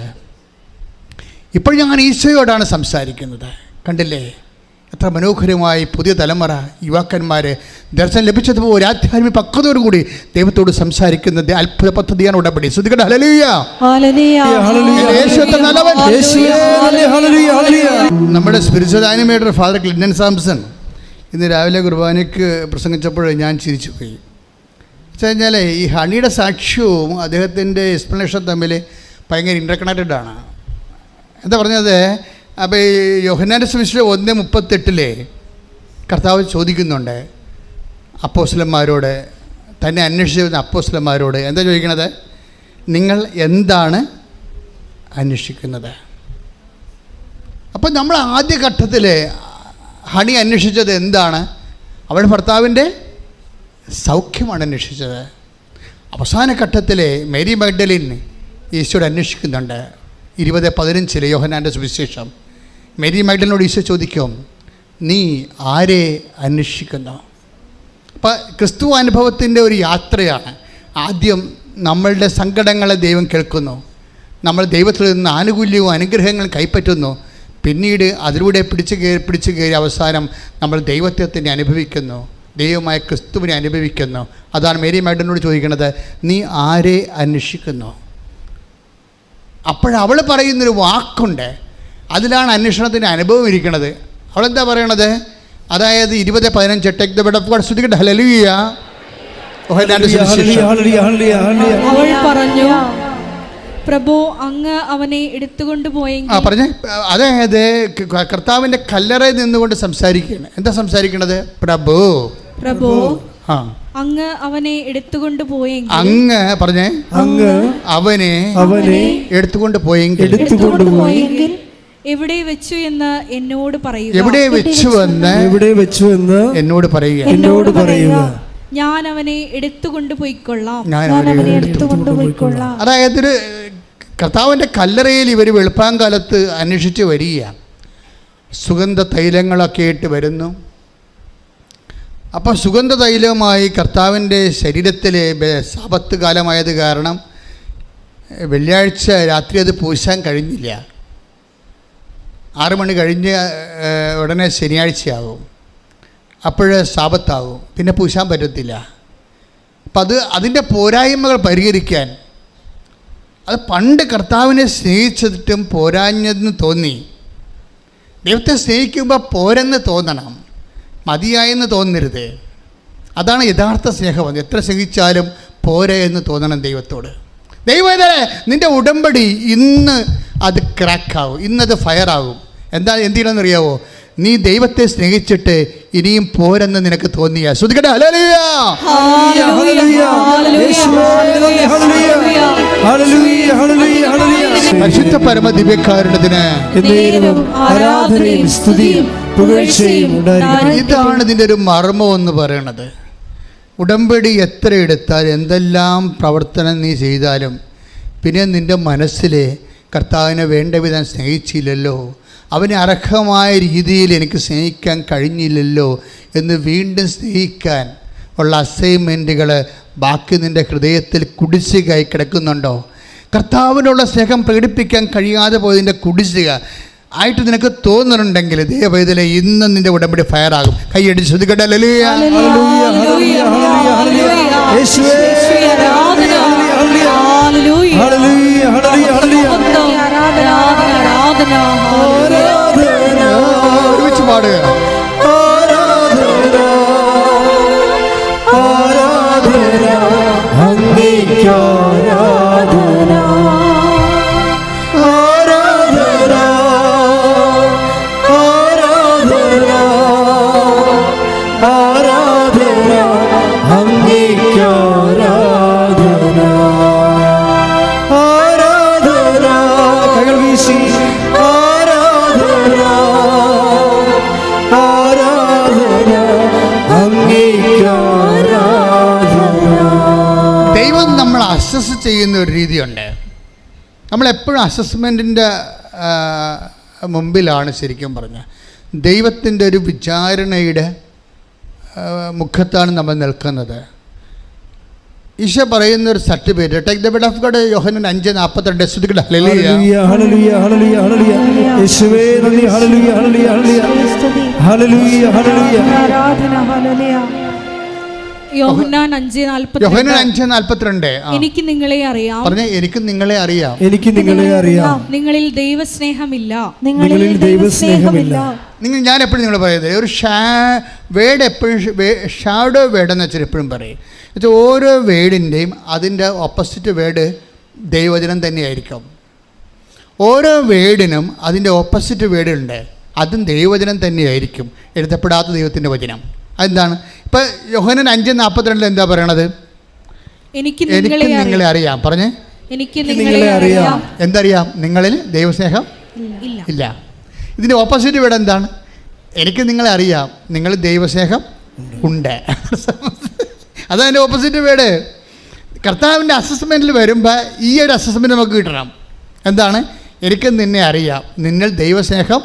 ഇപ്പോൾ ഞാൻ ഈശോയോടാണ് സംസാരിക്കുന്നത്. കണ്ടില്ലേ എത്ര മനോഹരമായി പുതിയ തലമുറ യുവാക്കന്മാർ ദർശനം ലഭിച്ചതുപോലെ ആധ്യാത്മിക പക്വതയോടുകൂടി ദൈവത്തോട് സംസാരിക്കുന്നത് അത്ഭുത പദ്ധതിയാണ് ഉടമ്പടി. ശ്രുതികട ഹല്ലേലൂയ. നമ്മുടെ spiritual animator father Clinton Samson ഇന്ന് രാവിലെ കുർബാനയ്ക്ക് പ്രസംഗിച്ചപ്പോൾ ഞാൻ ചിരിച്ചു പോയി. വെച്ച് കഴിഞ്ഞാൽ ഈ ഹണിയുടെ സാക്ഷ്യവും അദ്ദേഹത്തിൻ്റെ എക്സ്പ്ലനേഷൻ തമ്മിൽ ഭയങ്കര ഇൻ്റർകണക്റ്റഡ് ആണ്. എന്താ പറഞ്ഞത്? അപ്പോൾ ഈ യോഹന്നാൻ്റെ സുവിശേഷം 1:38 കർത്താവ് ചോദിക്കുന്നുണ്ട് അപ്പോസ്തലന്മാരോട്, തന്നെ അന്വേഷിച്ച അപ്പോസ്തലന്മാരോട് എന്താ ചോദിക്കണത്? നിങ്ങൾ എന്താണ് അന്വേഷിക്കുന്നത്? അപ്പം നമ്മൾ ആദ്യഘട്ടത്തിൽ ഹണി അന്വേഷിച്ചത് എന്താണ്? അവളുടെ ഭർത്താവിൻ്റെ സൗഖ്യമാണ് അന്വേഷിച്ചത്. അവസാന ഘട്ടത്തിൽ മേരി മഗ്ദലിൻ ഈശോയോട് അന്വേഷിക്കുന്നുണ്ട്. 20:15 യോഹന്നാൻ്റെ സുവിശേഷം. മേരി മാഗ്ഡലിനോട് ഈശോ ചോദിക്കും, നീ ആരെ അന്വേഷിക്കുന്നു? അപ്പം ക്രിസ്തു അനുഭവത്തിൻ്റെ ഒരു യാത്രയാണ്. ആദ്യം നമ്മളുടെ സങ്കടങ്ങളെ ദൈവം കേൾക്കുന്നു, നമ്മൾ ദൈവത്തിൽ നിന്ന് ആനുകൂല്യവും അനുഗ്രഹങ്ങളും കൈപ്പറ്റുന്നു, പിന്നീട് അതിലൂടെ പിടിച്ചു കയറി അവസാനം നമ്മൾ ദൈവത്തെ തന്നെ അനുഭവിക്കുന്നു, ദൈവമായ ക്രിസ്തുവിനെ അനുഭവിക്കുന്നു. അതാണ് മേരി മാഗ്ഡലിനോട് ചോദിക്കുന്നത്, നീ ആരെ അന്വേഷിക്കുന്നു? അപ്പോഴവൾ പറയുന്നൊരു വാക്കുണ്ട്, അതിലാണ് അന്വേഷണത്തിൻ്റെ അനുഭവം ഇരിക്കുന്നത്. അവളെന്താ പറയണത്? അതായത് 20:15 take the bed of God, സ്തുതിക്കട്ടെ, ഹല്ലേലൂയ. അവൾ പറഞ്ഞു, പ്രഭു അങ്ങ് അവനെ എടുത്തുകൊണ്ടുപോയെങ്കിൽ. പറഞ്ഞേ. അതായത് കർത്താവിൻ്റെ കല്ലറയിൽ നിന്നുകൊണ്ട് സംസാരിക്കുകയാണ്. എന്താ സംസാരിക്കണത്? പ്രഭു അങ്ങ് അവനെ എടുത്തുകൊണ്ടുപോയെങ്കിൽ. അങ്ങ് പറഞ്ഞേ, അങ്ങ് അവനെ എടുത്തുകൊണ്ട് പോയെങ്കിൽ എവിടെ വെച്ചു എന്ന് എന്നോട് പറയുക. എവിടെ വെച്ചു എന്ന് എന്നോട് പറയുക. ഞാൻ അവനെ എടുത്തുകൊണ്ടുപോയിക്കൊള്ളാം. അതായത് കർത്താവിൻ്റെ കല്ലറയിൽ ഇവർ വെളുപ്പാങ്കാലത്ത് അന്വേഷിച്ച് വരികയാണ്. സുഗന്ധ തൈലങ്ങളൊക്കെ ഇട്ട് വരുന്നു. അപ്പോൾ സുഗന്ധ തൈലവുമായി കർത്താവിൻ്റെ ശരീരത്തിലെ സാപത്ത് കാലമായത് കാരണം വെള്ളിയാഴ്ച രാത്രി അത് പൂശാൻ കഴിഞ്ഞില്ല. 6 മണി കഴിഞ്ഞ് ഉടനെ ശനിയാഴ്ചയാവും, അപ്പോൾ സാപത്താവും, പിന്നെ പൂശാൻ പറ്റത്തില്ല. അപ്പം അതിൻ്റെ പോരായ്മകൾ പരിഹരിക്കാൻ, അത് പണ്ട് കർത്താവിനെ സ്നേഹിച്ചിട്ടും പോരാഞ്ഞെന്ന് തോന്നി. ദൈവത്തെ സ്നേഹിക്കുമ്പോൾ പോരെന്ന് തോന്നണം, മതിയായെന്ന് തോന്നരുത്. അതാണ് യഥാർത്ഥ സ്നേഹം. എത്ര സ്നേഹിച്ചാലും പോരെ എന്ന് തോന്നണം ദൈവത്തോട്. ദൈവമേ, നിൻ്റെ ഉടമ്പടി ഇന്ന് അത് ക്രാക്കാവും, ഇന്നത് ഫയറാകും. എന്തിനാണെന്നറിയാവോ? നീ ദൈവത്തെ സ്നേഹിച്ചിട്ട് ഇനിയും പോരെന്ന് നിനക്ക് തോന്നിയ. ശ്രുതിക്കട്ടെ, ഹല്ലേലൂയ. പരിശുദ്ധ പരമ ദിവ്യകാരുണ്യത്തിന് ഇതാണ് ഇതിൻ്റെ ഒരു മർമ്മം എന്ന് പറയണത്. ഉടമ്പടി എത്ര എടുത്താലും എന്തെല്ലാം പ്രവർത്തനം നീ ചെയ്താലും പിന്നെ നിൻ്റെ മനസ്സിൽ കർത്താവിനെ വേണ്ട വിധം സ്നേഹിച്ചില്ലല്ലോ, അവനെ അർഹമായ രീതിയിൽ എനിക്ക് സ്നേഹിക്കാൻ കഴിഞ്ഞില്ലല്ലോ എന്ന് വീണ്ടും സ്നേഹിക്കാൻ ഉള്ള അസൈൻമെൻറ്റുകൾ ബാക്കി നിൻ്റെ ഹൃദയത്തിൽ കുടിശ്ശികയായി കിടക്കുന്നുണ്ടോ? കർത്താവിനുള്ള സ്നേഹം പ്രകടിപ്പിക്കാൻ കഴിയാതെ പോയതിൻ്റെ കുടിശ്ശിക ആയിട്ട് നിനക്ക് തോന്നുന്നുണ്ടെങ്കിൽ ദൈവവേദന ഇന്ന് നിൻ്റെ ഉടമ്പടി ഫയറാകും. കൈയടിച്ച് ശ്രദ്ധിക്കട്ടെ. ഒരുമിച്ച് പാടുക. അസസ് ചെയ്യുന്ന ഒരു രീതിയുണ്ട്. നമ്മളെപ്പോഴും അസസ്മെൻറ്റിൻ്റെ മുമ്പിലാണ് ശരിക്കും പറഞ്ഞാൽ. ദൈവത്തിൻ്റെ ഒരു വിചാരണയുടെ മുഖത്താണ് നമ്മൾ നിൽക്കുന്നത്. ഈശോ പറയുന്ന ഒരു certificate, take the bed of God, Yohannan 5:42. ശ്രുതിക്കട്ടെ, ഹല്ലേലൂയ. ഹല്ലേലൂയ, ഹല്ലേലൂയ, ഹല്ലേലൂയ. യേശുവേ നന്ദി. ഹല്ലേലൂയ, ഹല്ലേലൂയ, ഹല്ലേലൂയ. ഹല്ലേലൂയ, ഹല്ലേലൂയ. ആരാധന. ഹല്ലേലൂയ. യോഹന്നാൻ 5:42. എനിക്ക് നിങ്ങളെ അറിയാം. പറഞ്ഞേ, എനിക്ക് നിങ്ങളെ അറിയാം. എനിക്ക് നിങ്ങളെ അറിയാം. നിങ്ങളിൽ ദൈവസ്നേഹമില്ല. നിങ്ങളിൽ ദൈവസ്നേഹമില്ല. ഞാൻ എപ്പോഴും നിങ്ങൾ പറയുന്നത് ഒരു വേർഡ് എപ്പോഴും ഷാഡോ വേർഡ് എന്ന് വെച്ചാൽ എപ്പോഴും പറയും. എന്നുവെച്ചാൽ ഓരോ വേർഡിൻ്റെയും അതിൻ്റെ ഓപ്പോസിറ്റ് വേർഡ് ദൈവവചനം തന്നെയായിരിക്കും. ഓരോ വേർഡിനും അതിൻ്റെ ഓപ്പോസിറ്റ് വേർഡുണ്ട്, അതും ദൈവവചനം തന്നെയായിരിക്കും, എഴുതപ്പെടാത്ത ദൈവത്തിൻ്റെ വചനം. അതെന്താണ്? ഇപ്പം യോഹന്നാൻ 5:42 എന്താ പറയണത്? എനിക്ക് നിങ്ങളെ അറിയാം. പറഞ്ഞേ, എനിക്ക് നിങ്ങളെ അറിയാം. എന്തറിയാം? നിങ്ങളിൽ ദൈവസ്നേഹം ഇല്ല. ഇതിൻ്റെ ഓപ്പോസിറ്റ് വേർഡ് എന്താണ്? എനിക്ക് നിങ്ങളെ അറിയാം, നിങ്ങൾ ദൈവസ്നേഹം ഉണ്ട്. അതാണ് എൻ്റെ ഓപ്പോസിറ്റ് വേർഡ്. കർത്താവിൻ്റെ അസസ്മെൻറ്റിൽ വരുമ്പോൾ ഈ ഒരു അസസ്മെൻറ്റ് നമുക്ക് കിട്ടണം. എന്താണ്? എനിക്ക് നിന്നെ അറിയാം, നിന്നിൽ ദൈവസ്നേഹം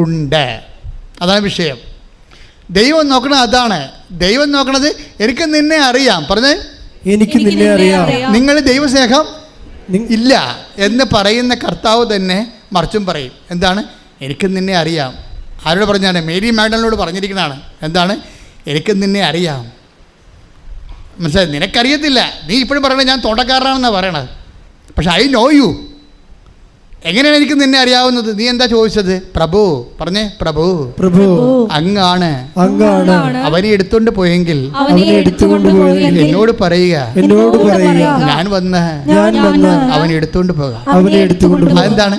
ഉണ്ട്. അതാണ് വിഷയം. ദൈവം നോക്കണത് അതാണ്. ദൈവം നോക്കണത് എനിക്ക് നിന്നെ അറിയാം. പറഞ്ഞേ, എനിക്ക് നിന്നെ അറിയാം. നിങ്ങൾ ദൈവസ്നേഹം ഇല്ല എന്ന് പറയുന്ന കർത്താവ് തന്നെ മറിച്ചും പറയും. എന്താണ്? എനിക്ക് നിന്നെ അറിയാം. ആരോട് പറഞ്ഞാണ്? മേരി മാഗ്ഡലിനോട് പറഞ്ഞിരിക്കുന്നതാണ്. എന്താണ്? എനിക്ക് നിന്നെ അറിയാം. മനസ്സിലായി? നിനക്കറിയത്തില്ല. നീ ഇപ്പോഴും പറയണത് ഞാൻ തോട്ടക്കാരനാണെന്നാണ് പറയണത്. പക്ഷെ ഐ നോ യു. എങ്ങനെയാണ് എനിക്ക് നിന്നെ അറിയാവുന്നത്? നീ എന്താ ചോദിച്ചത്? പ്രഭു. പറഞ്ഞേ, പ്രഭു. പ്രഭു അങ്ങാണ്. അവനെ എടുത്തോണ്ട് പോയെങ്കിൽ എന്നോട് പറയുക, ഞാൻ വന്ന് അവനെ എടുത്തോണ്ട് പോകാം. അതെന്താണ്?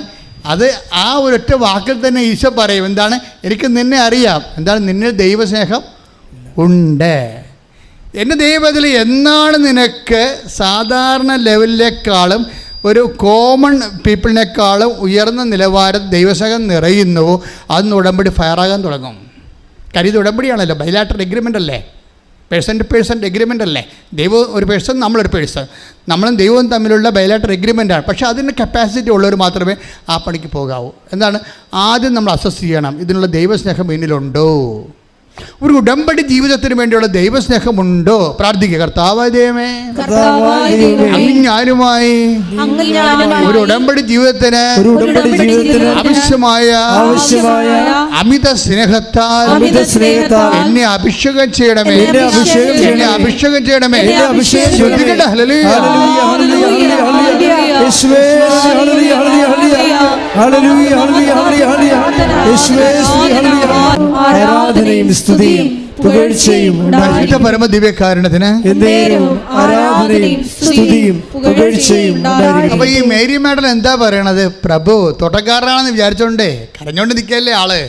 അത് ആ ഒരൊറ്റ വാക്കിൽ തന്നെ ഈശോ പറയും. എന്താണ്? എനിക്ക് നിന്നെ അറിയാം. എന്താണ്? നിന്നിൽ ദൈവസ്നേഹം ഉണ്ട്. എൻ്റെ ദൈവത്തിൽ എന്നാണ് നിനക്ക് സാധാരണ ലെവലിനേക്കാളും ഒരു കോമൺ പീപ്പിളിനേക്കാളും ഉയർന്ന നിലവാരം ദൈവസ്നേഹം നിറയുന്നുവോ അന്ന് ഉടമ്പടി ഫയറാകാൻ തുടങ്ങും. കാര്യം ഇത് ഉടമ്പടിയാണല്ലോ, ബൈലാറ്ററൽ എഗ്രിമെൻ്റ് അല്ലേ, പേഴ്സൺ ടു പേഴ്സൺ എഗ്രിമെൻ്റ് അല്ലേ. ദൈവം ഒരു പേഴ്സൺ, നമ്മളൊരു പേഴ്സൺ, നമ്മളും ദൈവവും തമ്മിലുള്ള ബൈലാറ്ററൽ എഗ്രിമെൻ്റാണ്. പക്ഷേ അതിന് കപ്പാസിറ്റി ഉള്ളവർ മാത്രമേ ആ പണിക്ക് പോകാവൂ. എന്താണ്? ആദ്യം നമ്മൾ അസസ് ചെയ്യണം, ഇതിനുള്ള ദൈവസ്നേഹം എന്നിലുണ്ടോ. ഒരു ഉടമ്പടി ജീവിതത്തിന് വേണ്ടിയുള്ള ദൈവസ്നേഹമുണ്ടോ? പ്രാർത്ഥിക്കുക. കർത്താവായ ദൈവമേ, അങ്ങ് ഞാനുമായി ഒരു ഉടമ്പടി ജീവിതത്തിന് ആവശ്യമായ അമിത സ്നേഹത്താൽ എന്നെ അഭിഷേകം ചെയ്യണമേ. എന്നെ അഭിഷേകം ചെയ്യണമേ. ആരാധനയും സ്തുതിയും പുകഴ്ചയും പരമദിവ്യകാരണത്തിന്. അപ്പൊ ഈ മേരി മാഡൽ എന്താ പറയണത്? പ്രഭു തോട്ടക്കാരനാണെന്ന് വിചാരിച്ചോണ്ടേ കരഞ്ഞോണ്ട് നിൽക്കല്ലേ ആള്,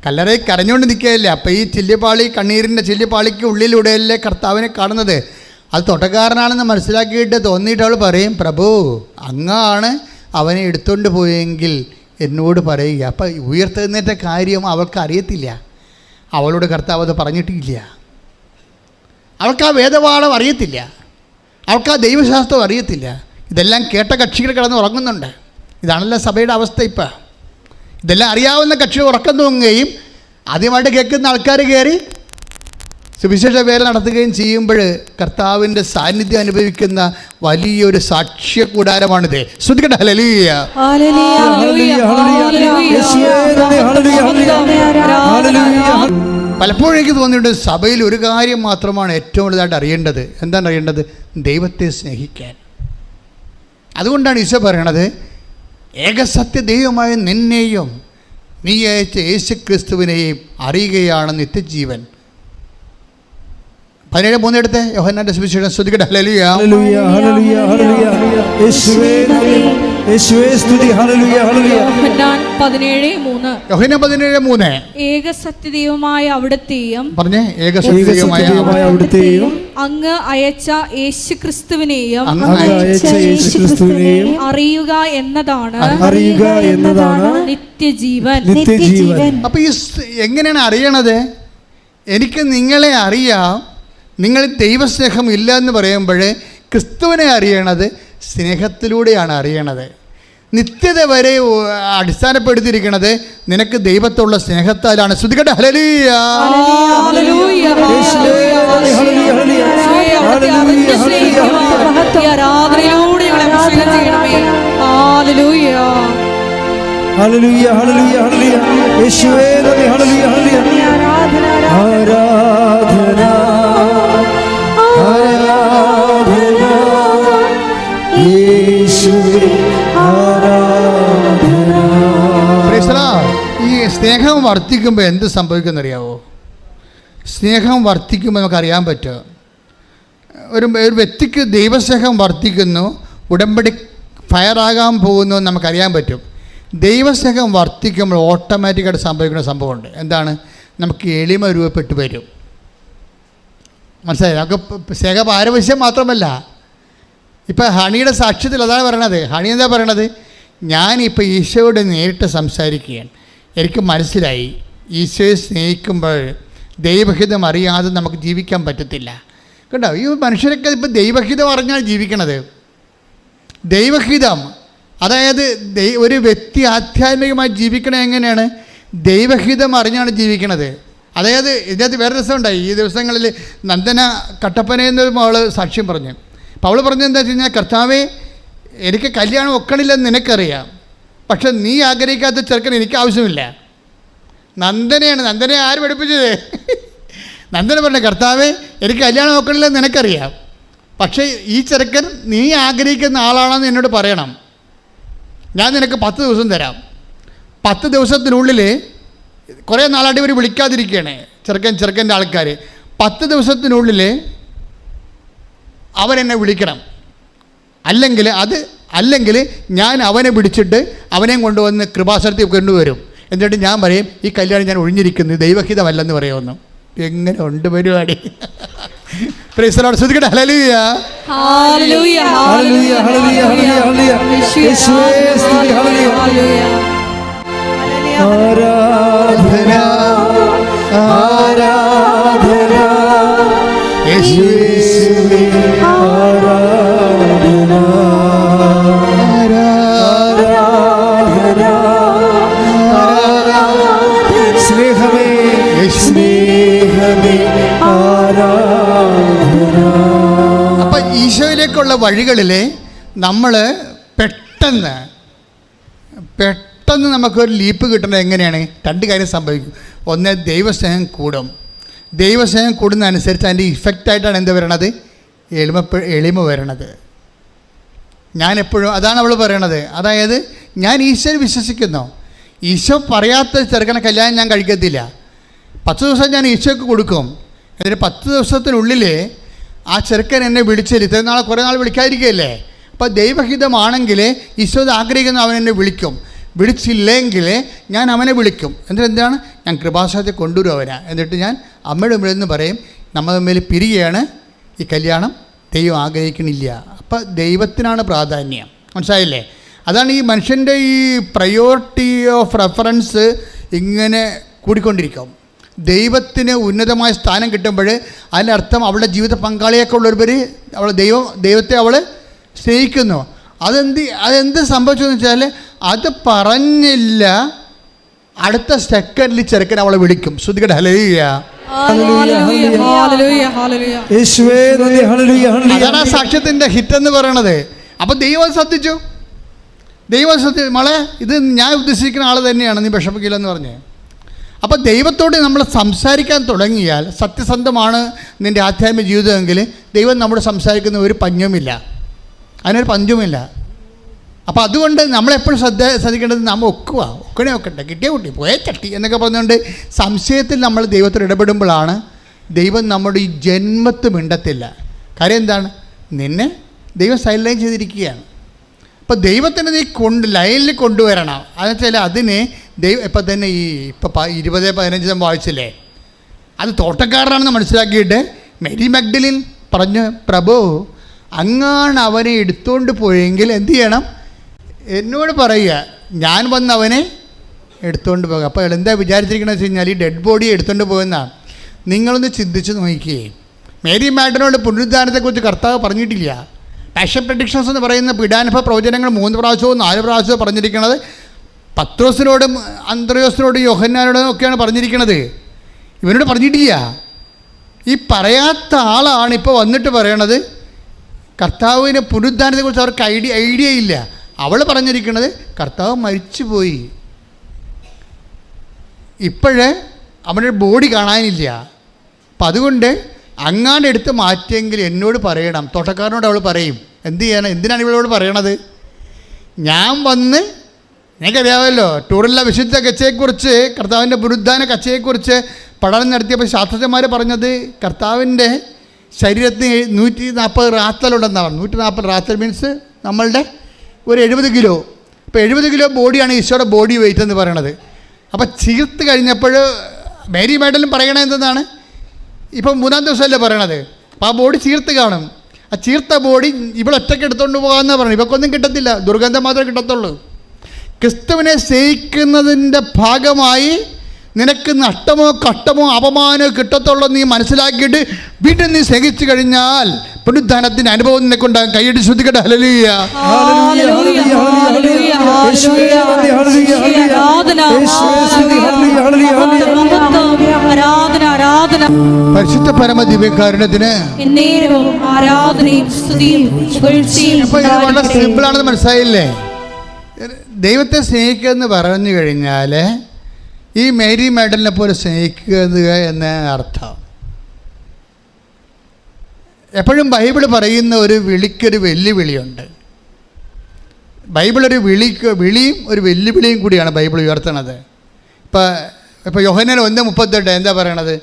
കല്ലറയിൽ കരഞ്ഞോണ്ട് നിൽക്കുകയല്ലേ. അപ്പം ഈ ചില്ലിപ്പാളി, കണ്ണീരിൻ്റെ ചില്ലിപ്പാളിക്ക് ഉള്ളിലൂടെയല്ലേ കർത്താവിനെ കാണുന്നത്. അത് തോട്ടക്കാരനാണെന്ന് മനസ്സിലാക്കിയിട്ട് തോന്നിയിട്ട് അവൾ പറയും, പ്രഭു അങ്ങാണ് അവനെ എടുത്തുകൊണ്ട് പോയെങ്കിൽ എന്നോട് പറയുക. അപ്പം ഉയർത്തെഴുന്നേറ്റ കാര്യം അവൾക്ക് അറിയത്തില്ല. അവളോട് കർത്താവ് അത് പറഞ്ഞിട്ടില്ല. അവൾക്ക് ആ വേദപാഠം അറിയത്തില്ല. അവൾക്ക് ആ ദൈവശാസ്ത്രം അറിയത്തില്ല. ഇതെല്ലാം കേട്ട കക്ഷികൾ കിടന്ന് ഉറങ്ങുന്നുണ്ട്. ഇതാണല്ലോ സഭയുടെ അവസ്ഥ ഇപ്പം. ഇതെല്ലാം അറിയാവുന്ന കക്ഷികൾ ഉറക്കം തൂങ്ങുകയും ആദ്യമായിട്ട് കേൾക്കുന്ന ആൾക്കാർ കയറി സുവിശേഷ വേല നടത്തുകയും ചെയ്യുമ്പോൾ കർത്താവിൻ്റെ സാന്നിധ്യം അനുഭവിക്കുന്ന വലിയൊരു സാക്ഷ്യ കൂടാരമാണിത്. ശ്രദ്ധിക്കട്ടെ. ഹല്ലേലൂയ. പലപ്പോഴും എനിക്ക് തോന്നിയിട്ട് സഭയിൽ ഒരു കാര്യം മാത്രമാണ് ഏറ്റവും വലുതായിട്ട് അറിയേണ്ടത്. എന്താണ് അറിയേണ്ടത്? ദൈവത്തെ സ്നേഹിക്കാൻ. അതുകൊണ്ടാണ് ഈശോ പറയണത്, ഏകസത്യ ദൈവമായ നിന്നെയും നീ അയച്ച യേശു ക്രിസ്തുവിനെയും അറിയുകയാണ് നിത്യജീവൻ. 17:3 എടുത്ത് യോഹന്നാന്റെ സുവിശേഷം. ശ്രദ്ധിക്കട്ടെ. ഹല്ലേലൂയ. യോഹന്നാൻ 17:3 ഏകസത്യദൈവമായ അവിടുത്തെയും പറഞ്ഞേ, ഏകസത്യദൈവമായ അവിടുത്തെയും അങ്ങ് അയച്ച യേശുക്രിസ്തുവിനെയും അറിയുക എന്നതാണ് നിത്യജീവൻ. അപ്പൊ ഈ എങ്ങനെയാണ് അറിയണത്? എനിക്ക് നിങ്ങളെ അറിയാം, നിങ്ങൾ ദൈവസ്നേഹം ഇല്ല എന്ന് പറയുമ്പോൾ ക്രിസ്തുവിനെ അറിയണത് സ്നേഹത്തിലൂടെയാണ് അറിയണത്. നിത്യത വരെ അടിസ്ഥാനപ്പെടുത്തിയിരിക്കുന്നത് നിനക്ക് ദൈവത്തുള്ള സ്നേഹത്താലാണ്. ശ്രദ്ധിക്കട്ടെ. ഹല്ലേലൂയ. ഹല്ലേലൂയ, ഹല്ലേലൂയ, ഹല്ലേലൂയ. യേശുവേ നന്ദി. ഹല്ലേലൂയ, ഹല്ലേലൂയ. ആരാധന, ആരാധന യേശുവേ, ആരാധന. ഈ സ്നേഹം വർദ്ധിക്കുമ്പോൾ എന്ത് സംഭവിക്കുമെന്നറിയാവോ? സ്നേഹം വർദ്ധിക്കുമ്പോൾ നമുക്കറിയാൻ പറ്റും. ഒരു വ്യക്തിക്ക് ദൈവസ്നേഹം വർദ്ധിക്കുന്നു, ഉടമ്പടി ഫയറാകാൻ പോകുന്നു നമുക്കറിയാൻ പറ്റും. ദൈവസ്നേഹം വർദ്ധിക്കുമ്പോൾ ഓട്ടോമാറ്റിക്കായിട്ട് സംഭവിക്കുന്ന സംഭവമുണ്ട്. എന്താണ്? നമുക്ക് എളിമ രൂപപ്പെട്ടു വരും. മനസ്സിലായി? നമുക്ക് സ്നേഹ പാരവശ്യം മാത്രമല്ല, ഇപ്പം ഹണിയുടെ സാക്ഷ്യത്തിൽ അതാണ് പറയണത്. ഹണി എന്താ പറയണത്? ഞാനിപ്പോൾ ഈശോയോട് നേരിട്ട് സംസാരിക്കുകയാണ്. എനിക്ക് മനസ്സിലായി, ഈശോയെ സ്നേഹിക്കുമ്പോൾ ദൈവഹിതം അറിയാതെ നമുക്ക് ജീവിക്കാൻ പറ്റത്തില്ല. കേട്ടോ, ഈ മനുഷ്യരൊക്കെ ഇപ്പോൾ ദൈവഹിതം അറിഞ്ഞാൽ ജീവിക്കണത്. ദൈവഹിതം, അതായത് ഒരു വ്യക്തി ആധ്യാത്മികമായി ജീവിക്കണത് എങ്ങനെയാണ്? ദൈവഹിതം അറിഞ്ഞാണ് ജീവിക്കണത്. അതായത് ഇതിനകത്ത് വേറെ രസമുണ്ടായി. ഈ ദിവസങ്ങളിൽ നന്ദന കട്ടപ്പന എന്നൊരു മകൾ സാക്ഷ്യം പറഞ്ഞു. അപ്പോൾ അവൾ പറഞ്ഞത് എന്താ വെച്ച് കഴിഞ്ഞാൽ, കർത്താവേ, എനിക്ക് കല്യാണം ഒക്കണില്ലെന്ന് നിനക്കറിയാം, പക്ഷെ നീ ആഗ്രഹിക്കാത്ത ചെറുക്കൻ എനിക്ക് ആവശ്യമില്ല. നന്ദനയെ ആര് പഠിപ്പിച്ചത്? നന്ദന പറഞ്ഞു, കർത്താവേ, എനിക്ക് കല്യാണം ഒക്കണില്ലെന്ന് നിനക്കറിയാം, പക്ഷേ ഈ ചെറുക്കൻ നീ ആഗ്രഹിക്കുന്ന ആളാണെന്ന് എന്നോട് പറയണം. ഞാൻ നിനക്ക് 10 ദിവസം തരാം. 10 ദിവസത്തിനുള്ളിൽ, കുറേ നാളായിട്ട് ഇവർ വിളിക്കാതിരിക്കുകയാണ് ചെറുക്കൻ്റെ ആൾക്കാർ. 10 ദിവസത്തിനുള്ളിൽ അവരെന്നെ വിളിക്കണം. അല്ലെങ്കിൽ ഞാൻ അവനെ പിടിച്ചിട്ട് അവനെയും കൊണ്ടുവന്ന് കൃപാസനത്തിൽ കൊണ്ടുവരും. എന്നിട്ട് ഞാൻ പറയും, ഈ കല്യാണം ഞാൻ ഒഴിഞ്ഞിരിക്കുന്നു, ദൈവഹിതമല്ലെന്ന് പറയുമെന്ന്. എങ്ങനെ ഉണ്ട് പരിപാടി? Praise the lord. ശ്രദ്ധിക്കട്ടെ. ഹല്ലേലൂയ, ഹല്ലേലൂയ, ഹല്ലേലൂയ, ഹല്ലേലൂയ, ഹല്ലേലൂയ. യേശുവേ സ്തുതി. ഹല്ലേലൂയ. ആരാധന, ആരാധന യേശുവേ, ആരാധന, ആരാധന, സ്നേഹമേ, സ്നേഹമേ, ആരാധന. അപ്പം ഈശോയിലേക്കുള്ള വഴികളിൽ നമ്മൾ പെട്ടെന്ന് നമുക്കൊരു ലീപ്പ് കിട്ടുന്നത് എങ്ങനെയാണ്? 2 കാര്യം സംഭവിക്കും. ഒന്ന്, ദൈവസ്നേഹം കൂടും. ദൈവസ്നേഹം കൂടുന്നതനുസരിച്ച് അതിൻ്റെ ഇഫക്റ്റായിട്ടാണ് എന്ത് വരണത്? എളിമ വരണത്. ഞാനെപ്പോഴും അതാണ് അവൾ പറയണത്. അതായത്, ഞാൻ ഈശോയിൽ വിശ്വസിക്കുന്നു. ഈശോ പറയാത്ത ചെറുക്കനെ കല്യാണം ഞാൻ കഴിക്കത്തില്ല. 10 ദിവസം ഞാൻ ഈശോയ്ക്ക് കൊടുക്കും. എന്നിട്ട് 10 ദിവസത്തിനുള്ളിൽ ആ ചെറുക്കൻ എന്നെ വിളിച്ചില്ല. ഇത്രയും നാളെ കുറേ നാൾ വിളിക്കാതിരിക്കുകയല്ലേ. അപ്പോൾ ദൈവഹിതമാണെങ്കിൽ ഈശോ ആഗ്രഹിക്കുന്ന അവൻ എന്നെ വിളിക്കും. വിളിച്ചില്ലെങ്കിൽ ഞാൻ അവനെ വിളിക്കും. എന്നിട്ട് എന്താണ്? ഞാൻ കൃപാസനത്തിൽ കൊണ്ടുവരും അവനെ. എന്നിട്ട് ഞാൻ അമ്മയുടെ മുമ്പിൽ നിന്ന് പറയും, നമ്മൾ തമ്മിൽ പിരികയാണ്, ഈ കല്യാണം ദൈവം ആഗ്രഹിക്കണില്ല. അപ്പം ദൈവത്തിനാണ് പ്രാധാന്യം. മനസ്സിലായില്ലേ? അതാണ് ഈ മനുഷ്യൻ്റെ ഈ പ്രയോറിറ്റി ഓഫ് റെഫറൻസ് ഇങ്ങനെ കൂടിക്കൊണ്ടിരിക്കും. ദൈവത്തിന് ഉന്നതമായ സ്ഥാനം കിട്ടുമ്പോൾ അതിനർത്ഥം അവളുടെ ജീവിത പങ്കാളിയൊക്കെ ഉള്ളവർ ദൈവത്തെ അവൾ സ്നേഹിക്കുന്നു. അതെന്ത് സംഭവിച്ചതെന്ന് വെച്ചാൽ, അത് പറഞ്ഞില്ല, അടുത്ത സെക്കൻഡിൽ ചെറുക്കൻ അവളെ വിളിക്കും. ശ്രുതികട്ടെ. ഹല്ലേലൂയ, അതാണ് ആ സാക്ഷ്യത്തിൻ്റെ ഹിറ്റ് എന്ന് പറയണത്. അപ്പം ദൈവം ശ്രദ്ധിച്ചു. മോളെ, ഇത് ഞാൻ ഉദ്ദേശിക്കുന്ന ആൾ തന്നെയാണ്, നീ വിഷമിക്കില്ലെന്ന് പറഞ്ഞേ. അപ്പോൾ ദൈവത്തോട് നമ്മൾ സംസാരിക്കാൻ തുടങ്ങിയാൽ, സത്യസന്ധമാണ് നിൻ്റെ ആധ്യാത്മിക ജീവിതമെങ്കിൽ ദൈവം നമ്മോട് സംസാരിക്കുന്ന ഒരു പഞ്ഞുമില്ല, അതിനൊരു പഞ്ചുമില്ല. അപ്പോൾ അതുകൊണ്ട് നമ്മളെപ്പോഴും ശ്രദ്ധിക്കേണ്ടത്, നമ്മൾ ഒക്കട്ടെ, കിട്ടിയ കുട്ടി പോയേ ചട്ടി എന്നൊക്കെ പറഞ്ഞുകൊണ്ട് സംശയത്തിൽ നമ്മൾ ദൈവത്തോട് ഇടപെടുമ്പോഴാണ് ദൈവം നമ്മുടെ ഈ ജന്മത്ത് മിണ്ടത്തില്ല. കാര്യം എന്താണ്? നിന്നെ ദൈവം സൈലൈൻ ചെയ്തിരിക്കുകയാണ്. അപ്പോൾ ദൈവത്തിനെ നീ ലൈനിൽ കൊണ്ടുവരണം. എന്നുവെച്ചാൽ അതിന് ഇപ്പം തന്നെ ഈ 20:15 വായിച്ചില്ലേ, അത് തോട്ടക്കാരനാണെന്ന് മനസ്സിലാക്കിയിട്ട് മേരി മഗ്ദലിൻ പറഞ്ഞ്, പ്രഭു, അങ്ങാണ് അവനെ എടുത്തുകൊണ്ട് പോയെങ്കിൽ എന്ത് ചെയ്യണം? എന്നോട് പറയുക, ഞാൻ വന്ന് അവനെ എടുത്തുകൊണ്ട് പോകുക. അപ്പോൾ എന്താ വിചാരിച്ചിരിക്കണമെന്ന് വെച്ച് കഴിഞ്ഞാൽ, ഈ ഡെഡ് ബോഡിയെ എടുത്തുകൊണ്ട് പോകുന്നതാണ്. നിങ്ങളൊന്ന് ചിന്തിച്ച് നോക്കിയേ. മേരി മാഗ്ദലിനോട് പുനരുദ്ധാനത്തെക്കുറിച്ച് കർത്താവ് പറഞ്ഞിട്ടില്ല. പാഷൻ പ്രഡിക്ഷൻസ് എന്ന് പറയുന്ന പീഡാനുഭവ പ്രവചനങ്ങൾ 3 പ്രാവശ്യവും 4 പ്രാവശ്യവും പറഞ്ഞിരിക്കുന്നത് പത്രോസിനോടും അന്ത്രയോസിനോടും യോഹന്നാനോടും ഒക്കെയാണ് പറഞ്ഞിരിക്കുന്നത്. ഇവനോട് പറഞ്ഞിട്ടില്ല. ഈ പറയാത്ത ആളാണ് ഇപ്പോൾ വന്നിട്ട് പറയണത് കർത്താവിന് പുനരുദ്ധാനത്തെക്കുറിച്ച് അവർക്ക് ഐഡിയ ഇല്ല. അവൾ പറഞ്ഞിരിക്കുന്നത് കർത്താവ് മരിച്ചുപോയി, ഇപ്പോഴേ അവൻ്റെ ബോഡി കാണാനില്ല. അപ്പം അതുകൊണ്ട് അങ്ങാണ്ട് എടുത്ത് മാറ്റിയെങ്കിൽ എന്നോട് പറയണം. തോട്ടക്കാരനോട് അവൾ പറയും. എന്ത് ചെയ്യാനാണ്? എന്തിനാണ് ഇവളോട് പറയണത്? ഞാൻ വന്ന്, നിങ്ങൾക്കറിയാമല്ലോ, ടൂറില്ല വിശുദ്ധ കച്ചയെക്കുറിച്ച്, കർത്താവിൻ്റെ പുനരുദ്ധാന കച്ചയെക്കുറിച്ച് പഠനം നടത്തിയപ്പോൾ ശാസ്ത്രജ്ഞന്മാർ പറഞ്ഞത് കർത്താവിൻ്റെ ശരീരത്തിന് 140 റാത്തലുണ്ടെന്നാണ്. 140 റാത്തൽ മീൻസ് നമ്മളുടെ ഒരു 70 കിലോ. ഇപ്പോൾ 70 കിലോ ബോഡിയാണ് ഈശോയുടെ ബോഡി വെയിറ്റ് എന്ന് പറയണത്. അപ്പോൾ ചീർത്ത് കഴിഞ്ഞപ്പോൾ മേരി മാഗ്ദലിൻ പറയണത് എന്തെന്നാണ്? ഇപ്പം 3-ാം ദിവസമല്ലേ പറയണത്. അപ്പോൾ ആ ബോഡി ചീർത്ത് കാണും. ആ ചീർത്ത ബോഡി ഇവളൊറ്റയ്ക്ക് എടുത്തുകൊണ്ട് പോകാമെന്നാണ് പറയുന്നത്. ഇവക്കൊന്നും കിട്ടത്തില്ല, ദുർഗന്ധം മാത്രമേ കിട്ടത്തുള്ളൂ. ക്രിസ്തുവിനെ സ്നേഹിക്കുന്നതിൻ്റെ ഭാഗമായി നിനക്ക് നഷ്ടമോ കഷ്ടമോ അപമാനമോ കിട്ടത്തുള്ളൂ നീ മനസ്സിലാക്കിയിട്ട് വീണ്ടും നീ സ്നേഹിച്ചു കഴിഞ്ഞാൽ പുനരുദ്ധാനത്തിന്റെ അനുഭവം നിനക്കുണ്ടാകും. കൈയടി ശ്രദ്ധിക്കട്ടെ. ഹല്ലേലൂയ. പരിശുദ്ധ പരമ ദിവ്യകാരുണ്യത്തിന് വളരെ സിമ്പിൾ ആണെന്ന് മനസ്സിലായില്ലേ? ദൈവത്തെ സ്നേഹിക്കുക എന്ന് പറഞ്ഞു കഴിഞ്ഞാൽ ഈ മേരി മാഡലിനെ പോലെ സ്നേഹിക്കുക എന്ന അർത്ഥം. എപ്പോഴും ബൈബിൾ പറയുന്ന ഒരു വിളിക്കൊരു വെല്ലുവിളിയുണ്ട്. ബൈബിൾ ഒരു വിളിയും ഒരു വെല്ലുവിളിയും കൂടിയാണ് ബൈബിൾ ഉയർത്തണത്. ഇപ്പോൾ യോഹന്നാൻ 1:38 എന്താ പറയണത്?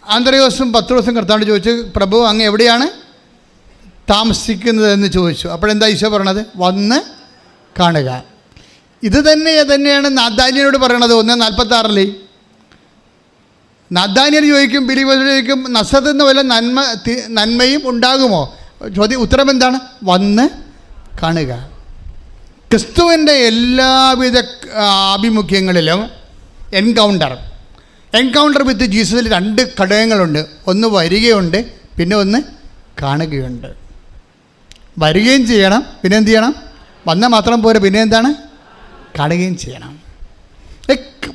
ആന്ത്രയോസും പത്രോസും കർത്താവിനോട് ചോദിച്ചു, പ്രഭു അങ്ങ് എവിടെയാണ് താമസിക്കുന്നത് എന്ന് ചോദിച്ചു. അപ്പോഴെന്താ ഈശോ പറയണത്? വന്ന് കാണുക. ഇത് തന്നെയാണ് നാഥാന്യനോട് പറയണത്. 1:46 നാഥാന്യൻ ചോദിക്കും, ബിലീവേഴ്സ് ചോദിക്കും, നസറത്തിൽ നിന്ന് വല്ല നന്മയും ഉണ്ടാകുമോ? ഉത്തരം എന്താണ്? വന്ന് കാണുക. ക്രിസ്തുവിൻ്റെ എല്ലാവിധ ആഭിമുഖ്യങ്ങളിലും എൻകൗണ്ടർ വിത്ത് ജീസസിൽ 2 ഘടകങ്ങളുണ്ട്. ഒന്ന് വരികയുണ്ട്, പിന്നെ ഒന്ന് കാണുകയുണ്ട്. വരികയും ചെയ്യണം, പിന്നെ എന്ത് ചെയ്യണം? വന്നാൽ മാത്രം പോരെ, പിന്നെ എന്താണ്? കാണുകയും ചെയ്യണം.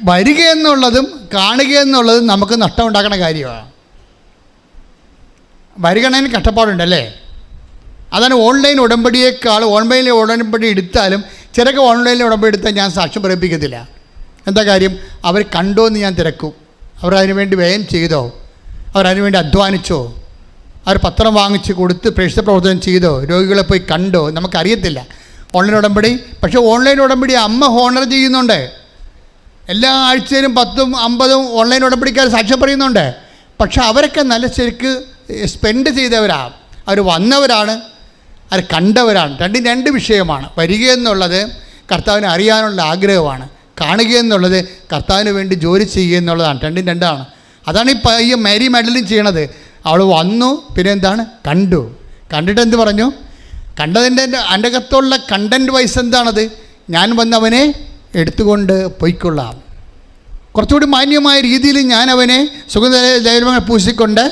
വരിക എന്നുള്ളതും കാണുക എന്നുള്ളതും നമുക്ക് നഷ്ടം ഉണ്ടാക്കുന്ന കാര്യമാണ്. വരികണതിന് കഷ്ടപ്പാടുണ്ടല്ലേ? അതാണ് ഓൺലൈൻ ഉടമ്പടിയേക്കാൾ. ഓൺലൈനിൽ ഉടമ്പടി എടുത്താലും ചിലക്ക് ഓൺലൈനിൽ ഉടമ്പടി എടുത്താൽ ഞാൻ സാക്ഷ്യം പറയിപ്പിക്കത്തില്ല. എന്താ കാര്യം? അവർ കണ്ടോ എന്ന് ഞാൻ തിരക്കും. അവർ അതിനുവേണ്ടി വ്യയം ചെയ്തോ? അവരതിനുവേണ്ടി അധ്വാനിച്ചോ? അവർ പത്രം വാങ്ങിച്ച് കൊടുത്ത് പ്രേക്ഷിത പ്രവർത്തനം ചെയ്തോ? രോഗികളെ പോയി കണ്ടോ? നമുക്കറിയത്തില്ല ഓൺലൈൻ ഉടമ്പടി. പക്ഷേ ഓൺലൈൻ ഉടമ്പടി അമ്മ ഹോണർ ചെയ്യുന്നുണ്ട്. എല്ലാ ആഴ്ചയിലും 10ഉം 50ഉം ഓൺലൈൻ ഉടമ്പടിക്കാർ സാക്ഷ്യം പറയുന്നുണ്ട്. പക്ഷെ അവരൊക്കെ നല്ല ശരിക്ക് സ്പെൻഡ് ചെയ്തവരാണ്. അവർ വന്നവരാണ്, അവർ കണ്ടവരാണ്. രണ്ടും 2 വിഷയമാണ്. വരിക എന്നുള്ളത് കർത്താവിനെ അറിയാനുള്ള ആഗ്രഹമാണ്. കാണുക എന്നുള്ളത് കർത്താവിന് വേണ്ടി ജോലി ചെയ്യുക എന്നുള്ളതാണ്. 2 2ആണ്. അതാണ് ഈ മേരി മാഡലിൻ ചെയ്യണത്. അവൾ വന്നു, പിന്നെ എന്താണ്? കണ്ടു. കണ്ടിട്ട് എന്ത് പറഞ്ഞു? കണ്ടതിൻ്റെ എൻ്റെ അകത്തുള്ള കണ്ടൻറ് വൈസ് എന്താണത്? ഞാൻ വന്നവനെ എടുത്തുകൊണ്ട് പൊയ്ക്കൊള്ളാം. കുറച്ചുകൂടി മാന്യമായ രീതിയിൽ ഞാൻ അവനെ സുഗന്ധ പൂശിക്കൊണ്ട്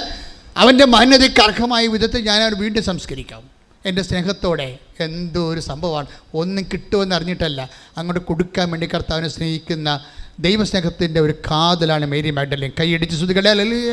അവൻ്റെ മാന്യതയ്ക്ക് അർഹമായ വിധത്തിൽ ഞാൻ അവൻ വീണ്ടും സംസ്കരിക്കാം എൻ്റെ സ്നേഹത്തോടെ. എന്തോ ഒരു സംഭവമാണ്. ഒന്നും കിട്ടുമെന്ന് അറിഞ്ഞിട്ടല്ല, അങ്ങോട്ട് കൊടുക്കാൻ വേണ്ടി കർത്താവിനെ സ്നേഹിക്കുന്ന ദൈവസ്നേഹത്തിൻ്റെ ഒരു കാതലാണ് മേരി മാഗ്ഡലിൻ. കൈയടിച്ച് സ്തുതിക്കട്ടെ. ഹല്ലേലൂയ.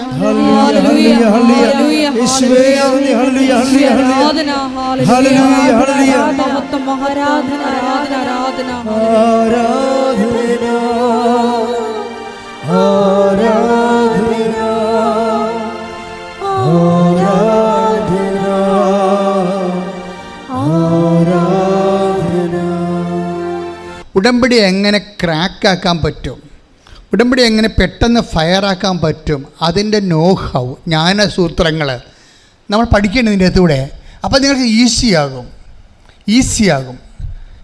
ഉടമ്പടി എങ്ങനെ ക്രാക്കാക്കാൻ പറ്റും? ഉടമ്പടി എങ്ങനെ പെട്ടെന്ന് ഫയറാക്കാൻ പറ്റും? അതിൻ്റെ നോഹൗ, ജ്ഞാനസൂത്രങ്ങൾ നമ്മൾ പഠിക്കേണ്ടത് ഇതിൻ്റെ അകത്തൂടെ. അപ്പോൾ നിങ്ങൾക്ക് ഈസിയാകും.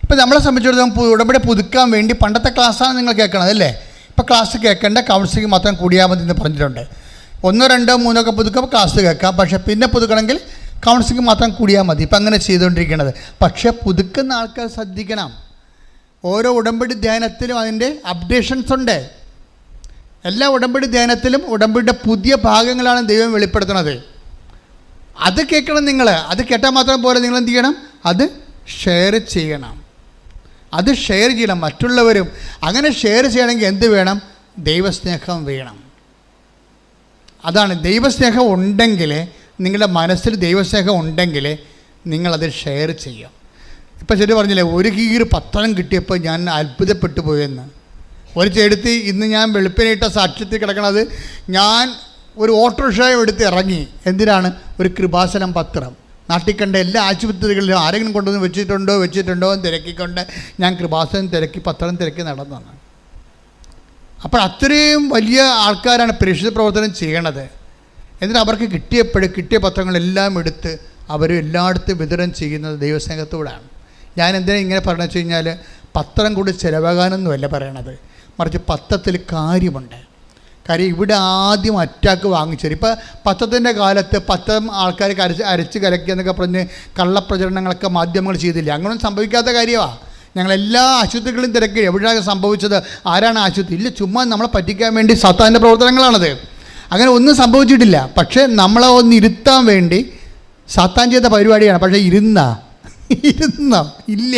ഇപ്പോൾ നമ്മളെ സംബന്ധിച്ചിടത്തോളം ഉടമ്പടി പുതുക്കാൻ വേണ്ടി പണ്ടത്തെ ക്ലാസ്സാണ് നിങ്ങൾ കേൾക്കണത് അല്ലേ? ഇപ്പോൾ ക്ലാസ് കേൾക്കേണ്ട, കൗൺസിലിംഗ് മാത്രം കൂടിയാൽ മതി എന്ന് പറഞ്ഞിട്ടുണ്ട്. 1 2 3 ഒക്കെ പുതുക്കുമ്പോൾ ക്ലാസ് കേൾക്കാം. പക്ഷേ പിന്നെ പുതുക്കണമെങ്കിൽ കൗൺസിലിംഗ് മാത്രം കൂടിയാൽ മതി. ഇപ്പം അങ്ങനെ ചെയ്തുകൊണ്ടിരിക്കുന്നത്. പക്ഷേ പുതുക്കുന്ന ആൾക്കാർ ശ്രദ്ധിക്കണം. ഓരോ ഉടമ്പടി ധ്യാനത്തിലും അതിൻ്റെ അപ്ഡേഷൻസ് ഉണ്ട്. എല്ലാ ഉടമ്പടി ധ്യാനത്തിലും ഉടമ്പടിയുടെ പുതിയ ഭാഗങ്ങളാണ് ദൈവം വെളിപ്പെടുത്തുന്നത്. അത് കേൾക്കണം നിങ്ങൾ. അത് കേട്ടാൽ മാത്രം പോലെ നിങ്ങൾ എന്ത് ചെയ്യണം? അത് ഷെയർ ചെയ്യണം. മറ്റുള്ളവരും അങ്ങനെ ഷെയർ ചെയ്യണമെങ്കിൽ എന്ത് വേണം? ദൈവസ്നേഹം വേണം. അതാണ്, ദൈവസ്നേഹം ഉണ്ടെങ്കിൽ, നിങ്ങളുടെ മനസ്സിൽ ദൈവസ്നേഹം ഉണ്ടെങ്കിൽ നിങ്ങളത് ഷെയർ ചെയ്യും. ഇപ്പം ശരി പറഞ്ഞില്ലേ, 1 കീറ് പത്രം കിട്ടിയപ്പോൾ ഞാൻ അത്ഭുതപ്പെട്ടു പോയെന്ന്. ഒരു ചെടുത്ത് ഇന്ന് ഞാൻ വെളുപ്പിനിട്ട സാക്ഷ്യത്തിൽ കിടക്കണത്, ഞാൻ ഒരു ഓട്ടോറിക്ഷയും എടുത്ത് ഇറങ്ങി. എന്തിനാണ്? ഒരു കൃപാസനം പത്രം. നാട്ടിൽ കണ്ട എല്ലാ ആശുപത്രികളിലും ആരെങ്കിലും കൊണ്ടുവന്ന് വെച്ചിട്ടുണ്ടോ എന്ന് തിരക്കിക്കൊണ്ട് ഞാൻ കൃപാസനം തിരക്കി, പത്രം തിരക്കി നടന്നതാണ്. അപ്പോൾ അത്രയും വലിയ ആൾക്കാരാണ് പ്രേക്ഷിത പ്രവർത്തനം ചെയ്യണത്. എന്നിട്ട് അവർക്ക് കിട്ടിയ പത്രങ്ങളെല്ലാം എടുത്ത് അവർ എല്ലായിടത്തും വിതരണം ചെയ്യുന്നത് ദൈവസ്നേഹത്തോടാണ്. ഞാൻ എന്തിനാ ഇങ്ങനെ പറഞ്ഞതെന്ന് വെച്ച് കഴിഞ്ഞാൽ, പത്രം കൂടി ചിലവാകാനൊന്നുമല്ല പറയണത്, മറിച്ച് പത്രത്തിൽ കാര്യമുണ്ട്. കാര്യം ഇവിടെ ആദ്യം അറ്റാക്ക് വാങ്ങിച്ചത്. ഇപ്പോൾ പത്രത്തിൻ്റെ കാലത്ത് പത്രം ആൾക്കാർ അരച്ച് കലക്കി എന്നൊക്കെ പറഞ്ഞ് കള്ളപ്രചരണങ്ങളൊക്കെ മാധ്യമങ്ങൾ ചെയ്തില്ല. അങ്ങനെയൊന്നും സംഭവിക്കാത്ത കാര്യമാണ്. ഞങ്ങളെല്ലാ ആശുപത്രികളും തിരക്കി. എവിടെയാണ് സംഭവിച്ചത്? ആരാണ് ആശുപത്രി? ഇല്ല, ചുമ്മാ നമ്മളെ പറ്റിക്കാൻ വേണ്ടി സാത്താൻ്റെ പ്രവർത്തനങ്ങളാണത്. അങ്ങനെ ഒന്നും സംഭവിച്ചിട്ടില്ല. പക്ഷേ നമ്മളെ ഒന്ന് ഇരുത്താൻ വേണ്ടി സാത്താൻ ചെയ്ത പരിപാടിയാണ്. പക്ഷേ ഇരുന്ന ഇല്ല.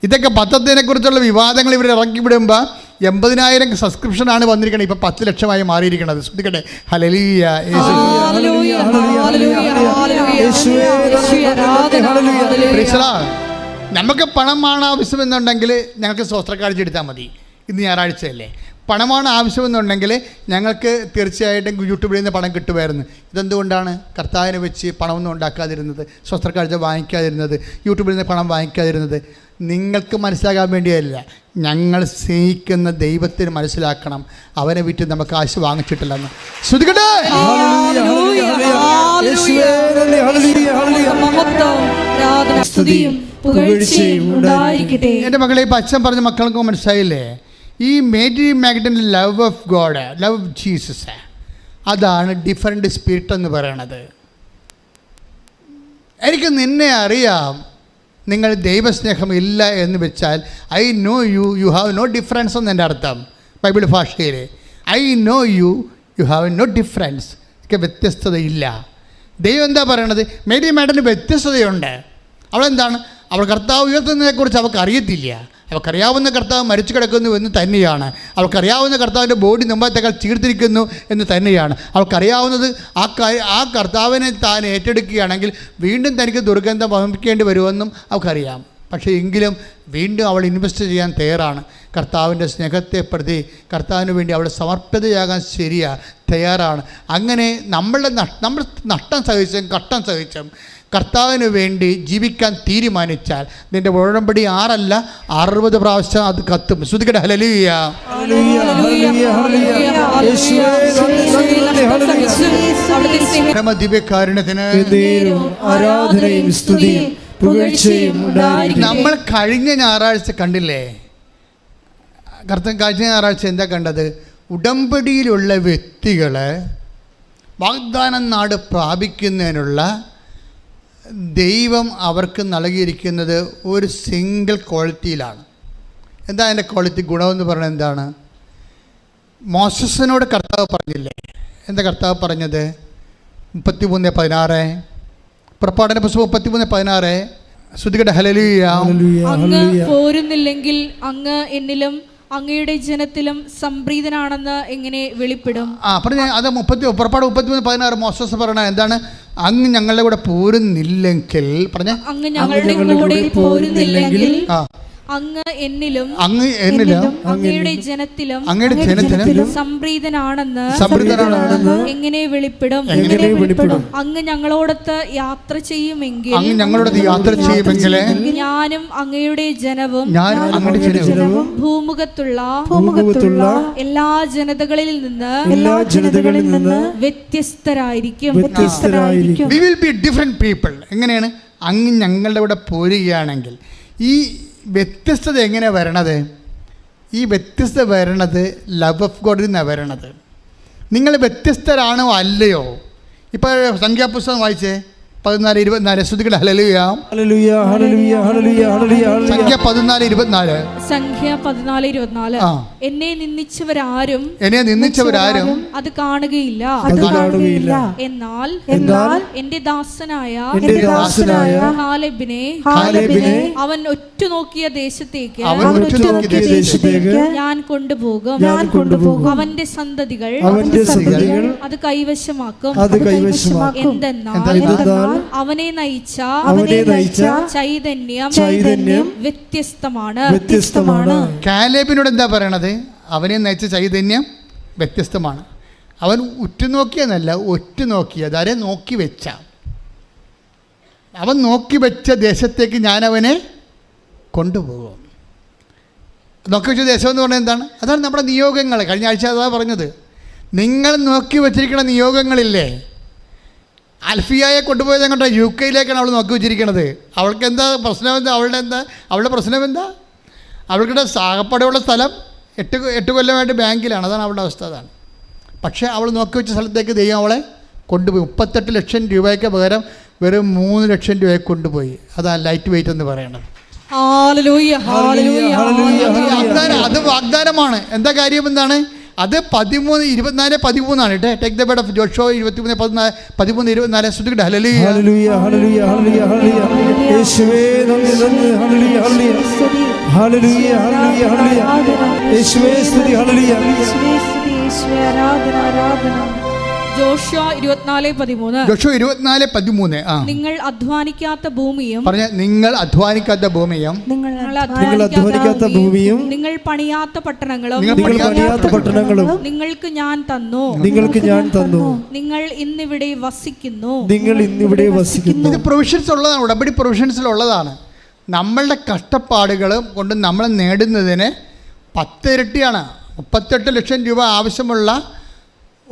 ഇതൊക്കെ പത്രത്തിനെ കുറിച്ചുള്ള വിവാദങ്ങൾ ഇവർ ഇറക്കി വിടുമ്പോൾ 80,000 സബ്സ്ക്രിപ്ഷനാണ് വന്നിരിക്കുന്നത്. ഇപ്പോൾ 10 ലക്ഷമായി മാറിയിരിക്കുന്നത്. ശ്രദ്ധിക്കട്ടെ. ഹല്ലേലൂയ. നമുക്ക് പണമാണ് ആവശ്യമെന്നുണ്ടെങ്കിൽ ഞങ്ങൾക്ക് സ്വസ്ത്രക്കാഴ്ച എടുത്താൽ മതി. ഇന്ന് ഞായറാഴ്ചയല്ലേ. പണമാണ് ആവശ്യമെന്നുണ്ടെങ്കിൽ ഞങ്ങൾക്ക് തീർച്ചയായിട്ടും യൂട്യൂബിൽ നിന്ന് പണം കിട്ടുമായിരുന്നു. ഇതെന്തുകൊണ്ടാണ് കർത്താവിനെ വെച്ച് പണമൊന്നും ഉണ്ടാക്കാതിരുന്നത്, സ്വസ്ത്രക്കാഴ്ച വാങ്ങിക്കാതിരുന്നത്, യൂട്യൂബിൽ നിന്ന് പണം വാങ്ങിക്കാതിരുന്നത്? നിങ്ങൾക്ക് മനസ്സിലാകാൻ വേണ്ടിയല്ല, ഞങ്ങൾ സ്നേഹിക്കുന്ന ദൈവത്തിന് മനസ്സിലാക്കണം. അവനെ വിറ്റ് നമുക്ക് കാശ് വാങ്ങിച്ചിട്ടില്ലെന്ന്. ശ്രദ്ധിക്കട്ടെ. എൻ്റെ മക്കളെ, ഇപ്പം അച്ഛൻ പറഞ്ഞ മക്കൾക്ക് മനസ്സിലായില്ലേ? ഈ മേരി മാഗ്ഡലിൻ്റെ love of God, love of Jesus, അതാണ് ഡിഫറെൻ്റ് സ്പിരിറ്റ് എന്ന് പറയണത്. എനിക്ക് നിന്നെ അറിയാം, നിങ്ങൾ ദൈവസ്നേഹം ഇല്ല എന്ന് വെച്ചാൽ I know you, you have no difference എന്ന് എൻ്റെ അർത്ഥം ബൈബിൾ ഭാഷയിൽ. I know you, you have no difference. ഒക്കെ വ്യത്യസ്തതയില്ല. ദൈവം എന്താ പറയണത്? മേരി മാഡന് വ്യത്യസ്തതയുണ്ട്. അവളെന്താണ്? അവൾ കർത്താവ് ഉയർത്തുന്നതിനെക്കുറിച്ച് അവൾക്ക് അറിയത്തില്ല. അവൾക്കറിയാവുന്ന കർത്താവ് മരിച്ചു കിടക്കുന്നു എന്ന് തന്നെയാണ്. അവൾക്കറിയാവുന്ന കർത്താവിൻ്റെ ബോഡി മുമ്പത്തേക്കാൾ ചീർത്തിരിക്കുന്നു എന്ന് തന്നെയാണ്. അവൾക്കറിയാവുന്നത് ആ കർത്താവിനെ താൻ ഏറ്റെടുക്കുകയാണെങ്കിൽ വീണ്ടും തനിക്ക് ദുർഗന്ധം വഹിക്കേണ്ടി വരുമെന്നും അവൾക്കറിയാം. പക്ഷേ എങ്കിലും വീണ്ടും അവൾ ഇൻവെസ്റ്റ് ചെയ്യാൻ തയ്യാറാണ്. കർത്താവിൻ്റെ സ്നേഹത്തെ പ്രതി കർത്താവിന് വേണ്ടി അവൾ സമർപ്പിതയാകാൻ തയ്യാറാണ്. അങ്ങനെ നമ്മൾ നഷ്ടം സഹിച്ചും കർത്താവിന് വേണ്ടി ജീവിക്കാൻ തീരുമാനിച്ചാൽ നിൻ്റെ ഉടമ്പടി 6 അല്ല 60 പ്രാവശ്യം അത് കത്തും. ശ്രദ്ധിക്കട്ടെ. ഹല്ലേലൂയ. പരമദിവ്യകാരുണ്യത്തിന് ആരാധനയും സ്തുതിയും പുകഴ്ചയും ഉണ്ടായിരിക്കട്ടെ. നമ്മൾ കഴിഞ്ഞ ഞായറാഴ്ച കണ്ടില്ലേ? കഴിഞ്ഞ ഞായറാഴ്ച എന്താ കണ്ടത്? ഉടമ്പടിയിലുള്ള വ്യക്തികൾ വാഗ്ദാനം നാട് പ്രാപിക്കുന്നതിനുള്ള ദൈവം അവർക്ക് നൽകിയിരിക്കുന്നത് ഒരു സിംഗിൾ ക്വാളിറ്റിയിലാണ്. എന്താ അതിൻ്റെ ക്വാളിറ്റി? ഗുണമെന്ന് പറയുന്നത് എന്താണ്? മോശസിനോട് കർത്താവ് പറഞ്ഞില്ലേ? എന്താ കർത്താവ് പറഞ്ഞത്? 33:16, പുറപ്പാടിൻ്റെ പുസ്തകം 33:16. ശ്രുതികട്ടെ. ഹല്ലേലൂയ. അങ്ങ് പോരുന്നില്ലെങ്കിൽ അങ്ങ് എന്നിലും അങ്ങയുടെ ജനത്തിലും സംപ്രീതനാണെന്ന് എങ്ങനെ വെളിപ്പെടും? പറഞ്ഞ അത് പുറപ്പാട് 33:16 മോശസ് പറയണ എന്താണ്? അങ്ങ് ഞങ്ങളുടെ കൂടെ പോരുന്നില്ലെങ്കിൽ പറഞ്ഞ അങ്ങ് ഞങ്ങളുടെ കൂടെ പോരുന്നില്ലെങ്കിൽ അങ്ങ് എന്നിലും അങ്ങയുടെ ജനത്തിലും സംപ്രീതനാണെന്ന് എങ്ങനെ വെളിപ്പെടും? അങ്ങ് ഞങ്ങളോടൊത്ത് യാത്ര ചെയ്യുമെങ്കിൽ ഞാനും അങ്ങയുടെ ജനവും ഭൂമുഖത്തുള്ള എല്ലാ ജനതകളിൽ നിന്ന് വ്യത്യസ്തരായിരിക്കും. We will be different people. എങ്ങനെയാണ്? അങ്ങ് ഞങ്ങളുടെ കൂടെ പോരുകയാണെങ്കിൽ ഈ വ്യത്യസ്തത എങ്ങനെ വരണത്? ഈ വ്യത്യസ്തത വരണത് ലവ് ഓഫ് ഗോഡിൽ നിന്നാണ് വരണത്. നിങ്ങൾ വ്യത്യസ്തരാണോ അല്ലയോ? ഇപ്പോൾ സംഖ്യാപുസ്തകം വായിച്ചേ 14:24. ശ്രുതികട്ടെ. ഹല്ലേലൂയ. സംഖ്യ 14:24. സംഖ്യ 14:24. എന്നെ നിന്ദിച്ചവരാരും അത് കാണുകയില്ല. എന്നാൽ എന്റെ ദാസനായ കാലേബിനെ അവൻ ഒറ്റുനോക്കിയ ദേശത്തേക്ക് ഞാൻ കൊണ്ടുപോകും. അവന്റെ സന്തതികൾ അത് കൈവശമാക്കും. എന്തെന്നാൽ അവനെ നയിച്ച ചൈതന്യം വ്യത്യസ്തമാണ്. കാലേബിനോട് എന്താ പറയണത്? അവനെ നയിച്ച ചൈതന്യം വ്യത്യസ്തമാണ്. അവൻ ഉറ്റുനോക്കിയെന്നല്ല, ഒറ്റുനോക്കിയ, അതാരെ നോക്കി വെച്ച, അവൻ നോക്കി വെച്ച ദേശത്തേക്ക് ഞാൻ അവനെ കൊണ്ടുപോകും. നോക്കി വെച്ച ദേശം എന്ന് പറഞ്ഞാൽ എന്താണ്? അതാണ് നമ്മുടെ നിയോഗങ്ങൾ. കഴിഞ്ഞ ആഴ്ച അതാ പറഞ്ഞത്. നിങ്ങൾ നോക്കി വെച്ചിരിക്കുന്ന നിയോഗങ്ങളില്ലേ? അൽഫിയയെ കൊണ്ടുപോയത് എങ്ങോട്ടാ? UK അവൾ നോക്കി വെച്ചിരിക്കണത്. അവൾക്ക് എന്താ പ്രശ്നം? അവളുടെ പ്രശ്നം എന്താ? അവൾക്കിടെ സാഹപ്പടയുള്ള സ്ഥലം 8 കൊല്ലമായിട്ട് ബാങ്കിലാണ്. അതാണ് അവളുടെ അവസ്ഥ. അതാണ്. പക്ഷേ അവൾ നോക്കി വെച്ച സ്ഥലത്തേക്ക് ദൈവം അവളെ കൊണ്ടുപോയി. 38 ലക്ഷം രൂപയ്ക്ക് പകരം വെറും 3 ലക്ഷം രൂപയെ കൊണ്ടുപോയി. അതാണ് ലൈറ്റ് വെയിറ്റ് എന്ന് പറയണത്. അത് വാഗ്ദാനമാണ്. എന്താ കാര്യം? എന്താണ്? അത് 13:24-13 കേട്ടോ. Take the bird of Joshua 23:13-14 ശ്രദ്ധിക്കട്ടെ. ഹല്ലേലൂയ ഹല്ലേലൂയ ഹല്ലേലൂയ ഹല്ലേലൂയ ഹല്ലേലൂയ യേശുവേ നന്ദി നന്ദി ഹല്ലേലൂയ ഹല്ലേലൂയ ഹല്ലേലൂയ ഹല്ലേലൂയ ഹല്ലേലൂയ യേശുവേ സ്തുതി ഹല്ലേലൂയ യേശുവേ ആരാധന ആരാധന. ജോഷുവ 24:13 ജോഷുവ 24:13 നിങ്ങൾ അധ്വാനിക്കാത്ത ഭൂമിയും നിങ്ങൾ അധ്വാനിക്കാത്ത ഭൂമിയും നിങ്ങൾ അധ്വാനിക്കാത്ത ഭൂമിയും നിങ്ങൾ പണിയാത്ത പട്ടണങ്ങളും നിങ്ങൾക്ക് ഞാൻ തന്നു. നിങ്ങൾ ഇന്നിവിടെ വസിക്കുന്നു. ഇത് പ്രൊവിഷൻസ് ഉള്ളതാണ്, ഉടമ്പടി പ്രൊവിഷൻസിലുള്ളതാണ്. നമ്മളുടെ കഷ്ടപ്പാടുകൾ കൊണ്ട് നമ്മൾ നേടുന്നതിന് 10 ഇരട്ടിയാണ്. 38 ലക്ഷം രൂപ ആവശ്യമുള്ള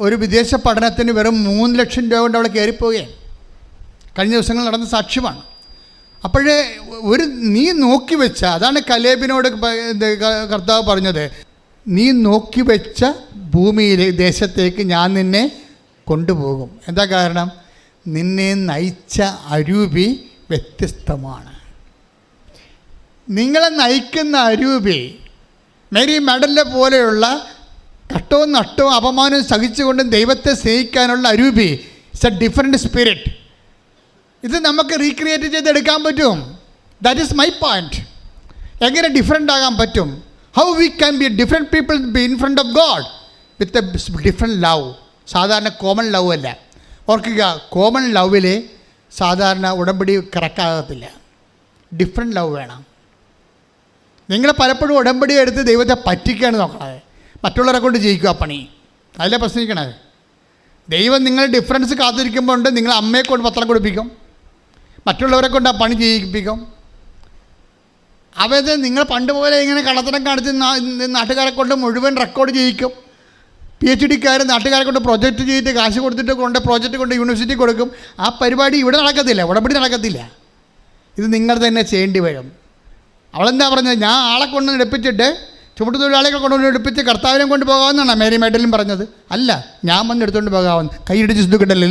ഒരു വിദേശ പഠനത്തിന് വെറും 3 ലക്ഷം രൂപ കൊണ്ട് അവിടെ കയറിപ്പോവുകയാണ്. കഴിഞ്ഞ ദിവസങ്ങൾ നടന്ന സാക്ഷ്യമാണ്. അപ്പോഴേ നീ നോക്കി വെച്ച, അതാണ് കലേബിനോട് കർത്താവ് പറഞ്ഞത്, നീ നോക്കി വെച്ച ഭൂമിയിലെ ദേശത്തേക്ക് ഞാൻ നിന്നെ കൊണ്ടുപോകും. എന്താ കാരണം? നിന്നെ നയിച്ച അരൂപി വ്യത്യസ്തമാണ്. നിങ്ങളെ നയിക്കുന്ന അരൂപി മേരി മെഡലിനെ പോലെയുള്ള കഷ്ടവും നഷ്ടവും അപമാനവും സഹിച്ചുകൊണ്ടും ദൈവത്തെ സ്നേഹിക്കാനുള്ള അരൂപി ഇറ്റ്സ് എ ഡിഫറെൻറ്റ് സ്പിരിറ്റ്. ഇത് നമുക്ക് റീക്രിയേറ്റ് ചെയ്തെടുക്കാൻ പറ്റും. That is my point. എങ്ങനെ ഡിഫറെൻ്റ് ആകാൻ പറ്റും? How we can be different people be in front of God with a different love. സാധാരണ കോമൺ ലവ് അല്ല. ഓർക്കുക, കോമൺ ലവിൽ സാധാരണ ഉടമ്പടി കറക്റ്റാകത്തില്ല. ഡിഫറെൻറ്റ് ലവ് വേണം. നിങ്ങൾ പലപ്പോഴും ഉടമ്പടി എടുത്ത് ദൈവത്തെ പറ്റിക്കുകയാണ് നോക്കണത്. മറ്റുള്ളവരെ കൊണ്ട് ജയിക്കുക പണി. അതിലെ പ്രശ്നിക്കണത്. ദൈവം നിങ്ങൾ ഡിഫറൻസ് കാത്തിരിക്കുമ്പോൾ ഉണ്ട്, നിങ്ങൾ അമ്മയെ കൊണ്ട് പത്രം കൊടുപ്പിക്കും, മറ്റുള്ളവരെ കൊണ്ട് ആ പണി ചെയ്യിപ്പിക്കും. അവത് നിങ്ങൾ പണ്ട് പോലെ ഇങ്ങനെ കള്ളത്തരം കാണിച്ച് നാട്ടുകാരെ കൊണ്ട് മുഴുവൻ റെക്കോർഡ് ചെയ്യിക്കും. PhD-ക്കാർ നാട്ടുകാരെ കൊണ്ട് പ്രൊജക്റ്റ് ചെയ്തിട്ട് കാശ് കൊടുത്തിട്ട് പ്രോജക്റ്റ് കൊണ്ട് യൂണിവേഴ്സിറ്റി കൊടുക്കും. ആ പരിപാടി ഇവിടെ നടക്കത്തില്ല, ഉടമ്പടി നടക്കത്തില്ല. ഇത് നിങ്ങൾ തന്നെ ചെയ്യേണ്ടി വരും. അവളെന്താ പറഞ്ഞത്? ഞാൻ ആളെ കൊണ്ട് എടുപ്പിച്ചിട്ട് ചുമട്ട് തൊഴിലാളികളെ കൊണ്ടുവന്ന് എടുപ്പിച്ച് കർത്താവിനെ കൊണ്ട് പോകാമെന്നാണ് മേരി മെഡലും പറഞ്ഞത്. അല്ല, ഞാൻ വന്ന് എടുത്തുകൊണ്ട് പോകാമെന്ന്. കൈയിടിച്ച് സുഖിക്കണ്ടല്ലോ.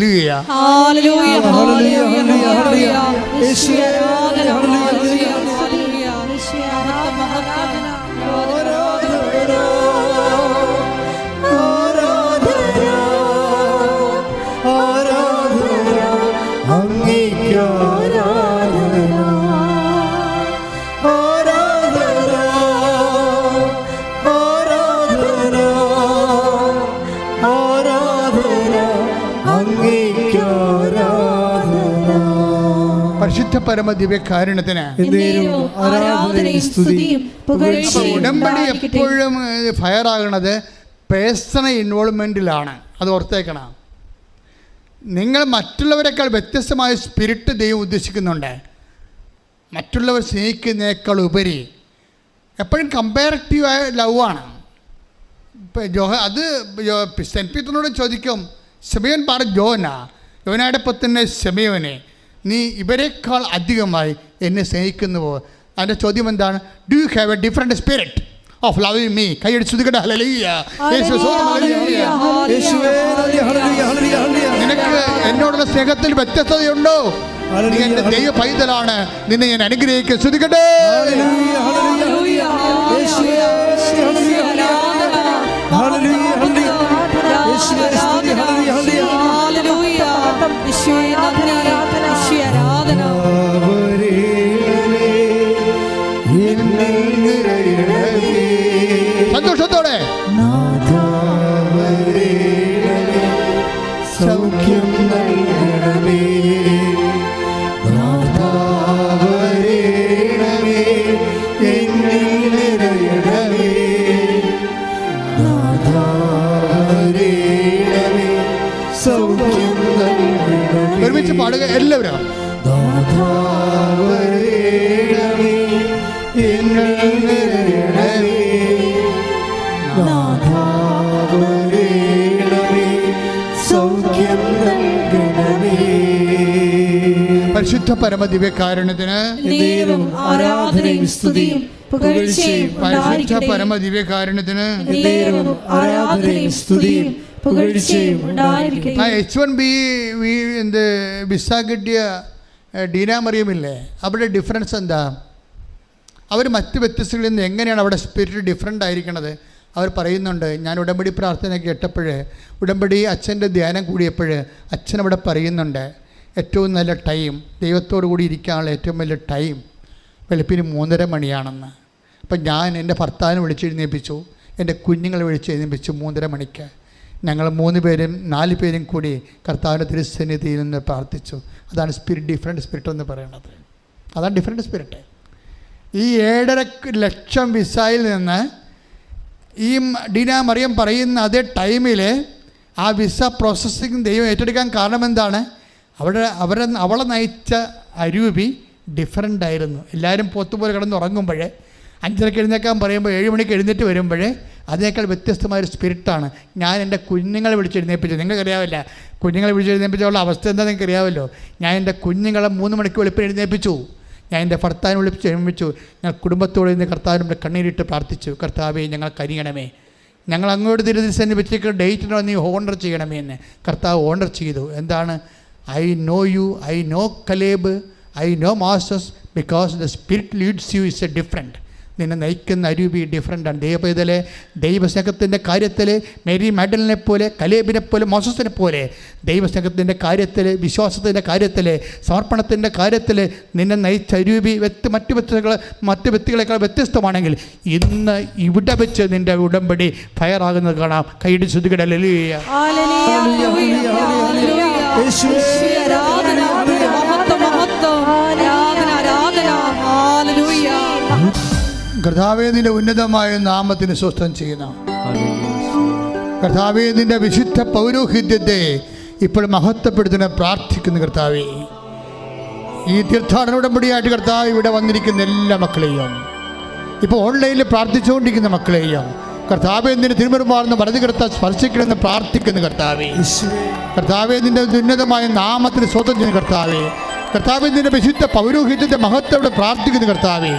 പരിശുദ്ധ പരമ ദിവ്യകാരുണ്യത്തിന് ഉടമ്പടി എപ്പോഴും ഫയർ ആകണത് പേഴ്സണൽ ഇൻവോൾവ്മെൻറ്റിലാണ്. അത് ഓർത്തേക്കണം. നിങ്ങൾ മറ്റുള്ളവരെക്കാൾ വ്യത്യസ്തമായ സ്പിരിറ്റ് ദൈവം ഉദ്ദേശിക്കുന്നുണ്ട്. മറ്റുള്ളവർ സ്നേഹിക്കുന്നതിനേക്കാൾ ഉപരി എപ്പോഴും കമ്പാരറ്റീവായ ലവാണ്. ഇപ്പം അത് സെൻറ്റ് പീറ്ററിനോട് ചോദിക്കും, ശിമയോൻ പറ യോനയുടെ പുത്രനെ ശിമയോനെ, നീ ഇവരെക്കാൾ അധികമായി എന്നെ സ്നേഹിക്കുന്നുവോ? അതിൻ്റെ ചോദ്യം എന്താണ്? Do you have a different spirit of loving me? കൈയടിച്ചു ഹല്ലേലൂയ. നിനക്ക് എന്നോടുള്ള സ്നേഹത്തിൽ വ്യത്യസ്തതയുണ്ടോ? നീ എൻ്റെ ദൈവ പൈതലാണ്, നിന്നെ ഞാൻ അനുഗ്രഹിക്കുക. ശ്രുതിക്കട്ടെ. സന്തോഷത്തോടെ സൗഖ്യം നൽകണമേ, ഒരുമിച്ച് പാടുക എല്ലാവരും. പരിശുദ്ധ പരമ ദിവ്യകാരുണ്യത്തിന് ആരാധനയും സ്തുതിയും പുകഴ്ചയും പരിശുദ്ധ പരമ ദിവ്യകാരുണ്യത്തിന് ആരാധനയും സ്തുതിയും പുകഴ്ചയും ഉണ്ടായിരിക്കട്ടെ. H1B വിസ കിട്ടിയ ഡീന മറിയമില്ലേ, അവിടെ ഡിഫറൻസ് എന്താ? അവർ മറ്റ് വ്യത്യസ്തകളിൽ നിന്ന് എങ്ങനെയാണ് അവിടെ സ്പിരിറ്റ് ഡിഫറെൻ്റ് ആയിരിക്കണത്? അവർ പറയുന്നുണ്ട്, ഞാൻ ഉടമ്പടി പ്രാർത്ഥന കേട്ടപ്പോൾ, ഉടമ്പടി അച്ഛൻ്റെ ധ്യാനം കൂടിയപ്പോൾ അച്ഛനവിടെ പറയുന്നുണ്ട്, ഏറ്റവും നല്ല ടൈം, ദൈവത്തോടു കൂടി ഇരിക്കാനുള്ള ഏറ്റവും വലിയ ടൈം വെളുപ്പിന് 3:30 മണിയാണെന്ന്. അപ്പം ഞാൻ എൻ്റെ ഭർത്താവിനെ വിളിച്ചെഴുന്നേൽപ്പിച്ചു, എൻ്റെ കുഞ്ഞുങ്ങളെ വിളിച്ചെഴുന്നേൽപ്പിച്ചു 3:30 മണിക്ക്. ഞങ്ങൾ 3 പേരും 4 പേരും കൂടി കർത്താവിൻ്റെ തിരുസന്നിധിയിൽ നിന്ന് പ്രാർത്ഥിച്ചു. അതാണ് സ്പിരിറ്റ്, ഡിഫറെൻറ്റ് സ്പിരിറ്റ് എന്ന് പറയുന്നത്. അതാണ് ഡിഫറെൻറ്റ് സ്പിരിറ്റ്. ഈ 7.5 ലക്ഷം വിസയിൽ നിന്ന് ഈ ഡീന മറിയം പറയുന്ന അതേ ടൈമിൽ ആ വിസ പ്രോസസ്സിങ് ദൈവം ഏറ്റെടുക്കാൻ കാരണം എന്താണ്? അവളെ നയിച്ച അരൂപി ഡിഫറൻ്റ് ആയിരുന്നു. എല്ലാവരും പോത്തുപോലെ കിടന്ന് ഉറങ്ങുമ്പോഴേ 5:30 എഴുന്നേക്കാൻ പറയുമ്പോൾ 7 മണിക്ക് എഴുന്നേറ്റ് വരുമ്പോഴേ അതിനേക്കാൾ വ്യത്യസ്തമായൊരു സ്പിരിറ്റാണ്. ഞാൻ എൻ്റെ കുഞ്ഞുങ്ങളെ വിളിച്ചെഴുന്നേൽപ്പിച്ചു. നിങ്ങൾക്കറിയാവില്ല കുഞ്ഞുങ്ങളെ വിളിച്ചെഴുന്നേൽപ്പിച്ചുള്ള അവസ്ഥ എന്താ നിങ്ങൾക്കറിയാമല്ലോ. ഞാൻ എൻ്റെ കുഞ്ഞുങ്ങളെ 3 മണിക്ക് വെളുപ്പിന് എഴുന്നേൽപ്പിച്ചു. ഞാൻ എൻ്റെ ഭർത്താവിനെ വിളിച്ച് എഴുന്നേൽപ്പിച്ചു. ഞാൻ കുടുംബത്തോടെ നിന്ന് കർത്താവിൻ്റെ കണ്ണീരിട്ട് പ്രാർത്ഥിച്ചു, കർത്താവേ ഞങ്ങൾ കരിയണമേ, ഞങ്ങൾ അങ്ങോട്ട് തിരുസന്നിധി വെച്ചേക്ക് ഡേറ്റിനോ നീ ഓണർ ചെയ്യണമേ എന്ന്. കർത്താവ് ഓണർ ചെയ്തു. എന്താണ്? I know you, I know Caleb, I know masters, because the spirit leads you is a different. നിന്നെ നയിക്കുന്ന അരൂപി ഡിഫറൻ്റാണ്. ദൈവപൈതലെ ദൈവസ്നേഹത്തിൻ്റെ കാര്യത്തിൽ മേരി മാഗ്ഡലിനെ പോലെ, കലേബിനെ പോലെ, മോസസിനെ പോലെ ദൈവസ്നേഹത്തിൻ്റെ കാര്യത്തിൽ, വിശ്വാസത്തിൻ്റെ കാര്യത്തിൽ, സമർപ്പണത്തിൻ്റെ കാര്യത്തിൽ നിന്നെ നയിച്ച അരൂപി മറ്റ് വ്യക്തികളെക്കാൾ വ്യത്യസ്തമാണെങ്കിൽ ഇന്ന് ഇവിടെ വെച്ച് നിൻ്റെ ഉടമ്പടി ഫയറാകുന്നത് കാണാം. കൈയ്യടി ശ്രുതികട ഹല്ലേലൂയ. കർത്താവേ നിൻ്റെ ഉന്നതമായ നാമത്തിന് സ്വസ്ഥം ചെയ്യുന്ന കർത്താവേ, നിൻ്റെ വിശുദ്ധ പൗരോഹിത്യത്തെ ഇപ്പോൾ മഹത്വപ്പെടുത്തുന്ന പ്രാർത്ഥിക്കുന്ന കർത്താവേ, ഈ തീർത്ഥാടന ഉടമ്പടിയായിട്ട് കർത്താവ് ഇവിടെ വന്നിരിക്കുന്ന എല്ലാ മക്കളെയും, ഇപ്പോൾ ഓൺലൈനിൽ പ്രാർത്ഥിച്ചുകൊണ്ടിരിക്കുന്ന മക്കളെയും കർത്താവേ നിന്റെ തിരുമുറുമാർന്ന് വലത് കർത്താവ് സ്പർശിക്കണമെന്ന് പ്രാർത്ഥിക്കുന്ന കർത്താവേ, കർത്താവേ നിൻ്റെ ഉന്നതമായ നാമത്തിന് സ്വസ്ഥം ചെയ്യുന്ന കർത്താവേ, കർത്താവേ നിൻ്റെ വിശുദ്ധ പൗരോഹിത്യത്തെ മഹത്വത്തോടെ പ്രാർത്ഥിക്കുന്ന കർത്താവേ,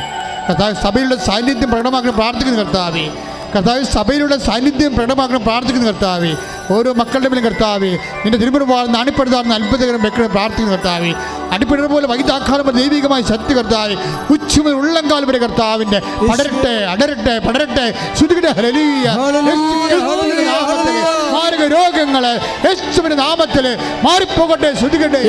കർത്താവ് സഭയിലുള്ള സാന്നിധ്യം പ്രകടമാക്കണം പ്രാർത്ഥിക്കുന്ന കർത്താവേ, കർത്താവ് സഭയിലുള്ള സാന്നിധ്യം പ്രകടമാക്കണം പ്രാർത്ഥിക്കുന്ന കർത്താവേ, ഓരോ മക്കളുടെ മേലും കർത്താവേ നിൻ്റെ തിരുമുറുമാർന്ന് അണിപ്പെടുത്താറുന്ന അത്ഭുതകരം വെക്കണം പ്രാർത്ഥിക്കുന്ന കർത്താവേ, അടിപ്പിടുന്ന പോലെ വൈദ്യാക്കാലം ദൈവികമായ ശക്തി കർത്താവേ ഉച്ച മുതൽ ഉള്ളംകാലം വരെ കർത്താവിൻ്റെ പടരട്ടെ, അടരട്ടെ, പടരട്ടെ. ശ്രുതികട ഹല്ലേലൂയ. മാരക രോഗങ്ങൾ യേശുവിന്റെ നാമത്തിൽ മാറിപ്പോകട്ടെ. ശ്രുതികട്ടെ.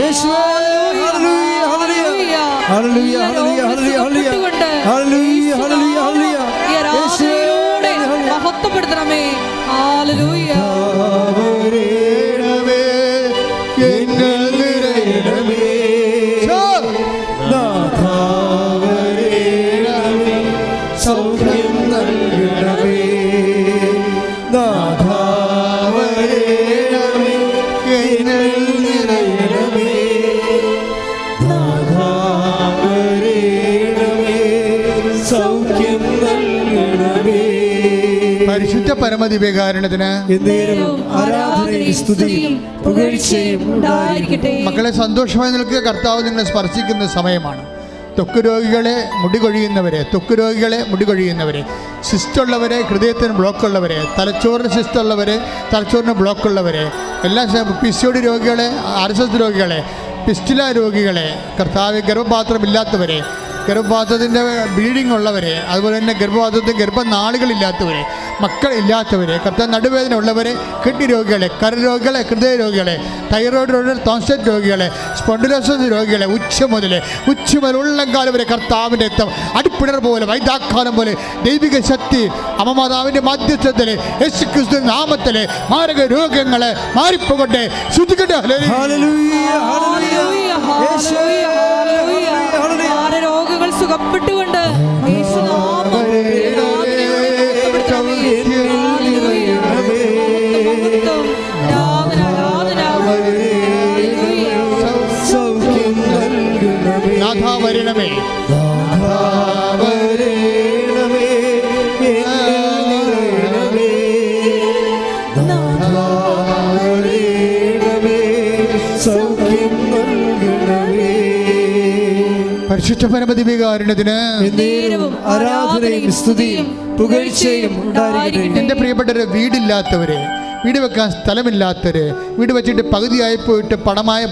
മഹത്വപ്പെടുത്തണമേ. ഹല്ലേലൂയ. സൗഖ്യം നൽകണമേ, പരിശുദ്ധ പരമദിവ്യകാരുണ്യത്തിന് ആരാധനയും സ്തുതിയും പുകഴ്ചയും ഉണ്ടായിരിക്കട്ടെ. മക്കളെ സന്തോഷമായി നിൽക്കുക. കർത്താവ് നിങ്ങളെ സ്പർശിക്കുന്ന സമയമാണ്. ത്വക്ക് രോഗികളെ, മുടി കൊഴിയുന്നവരെ, സിസ്റ്റുള്ളവരെ, ഹൃദയത്തിന് ബ്ലോക്കുള്ളവരെ, തലച്ചോറിന് സിസ്റ്റുള്ളവരെ, തലച്ചോറിന് ബ്ലോക്കുള്ളവരെ, എല്ലാ PCOD രോഗികളെ, RSS രോഗികളെ, പിസ്റ്റുല രോഗികളെ, കർത്താവ് ഗർഭപാത്രമില്ലാത്തവരെ, ഗർഭപാത്രത്തിൻ്റെ ബ്ലീഡിംഗ് ഉള്ളവരെ, അതുപോലെ തന്നെ ഗർഭപാത്രത്തിൽ ഗർഭനാളുകളില്ലാത്തവരെ, മക്കളില്ലാത്തവരെ, കർത്താവ് നടുവേദന ഉള്ളവരെ, കിഡ്നി രോഗികളെ, കരരോഗികളെ, ഹൃദയ രോഗികളെ, തൈറോയ്ഡ് രോഗികളെ, ടോൺസിലൈറ്റിസ് രോഗികളെ, സ്പോണ്ടിലോസിസ് രോഗികളെ, ഉച്ച മുതൽ ഉള്ളംകാലം വരെ കർത്താവിൻ്റെ രക്തം അടിപ്പിണർ പോലെ, വൈദ്യാക്കാലം പോലെ ദൈവിക ശക്തി അമ്മമാതാവിൻ്റെ മധ്യസ്ഥത്തിൽ യേശുക്രിസ്തു നാമത്തിൽ മാരക രോഗങ്ങളെ മാറിപ്പോകട്ടെ. ശ്രുതികട്ടെ. രോഗങ്ങൾ സുഖപ്പെട്ടുകൊണ്ട് വരണമേ. പരിശുദ്ധ പരമദിവ്യകാരുണ്യത്തിന് ആരാധനയും സ്തുതിയും പുകഴ്ചയും ഉണ്ടായിരിക്കട്ടെ. എൻ്റെ പ്രിയപ്പെട്ടവരെ, വീടില്ലാത്തവരെ, വീട് വെക്കാൻ സ്ഥലമില്ലാത്തവർ, വീട് വെച്ചിട്ട് പകുതിയായി പോയിട്ട്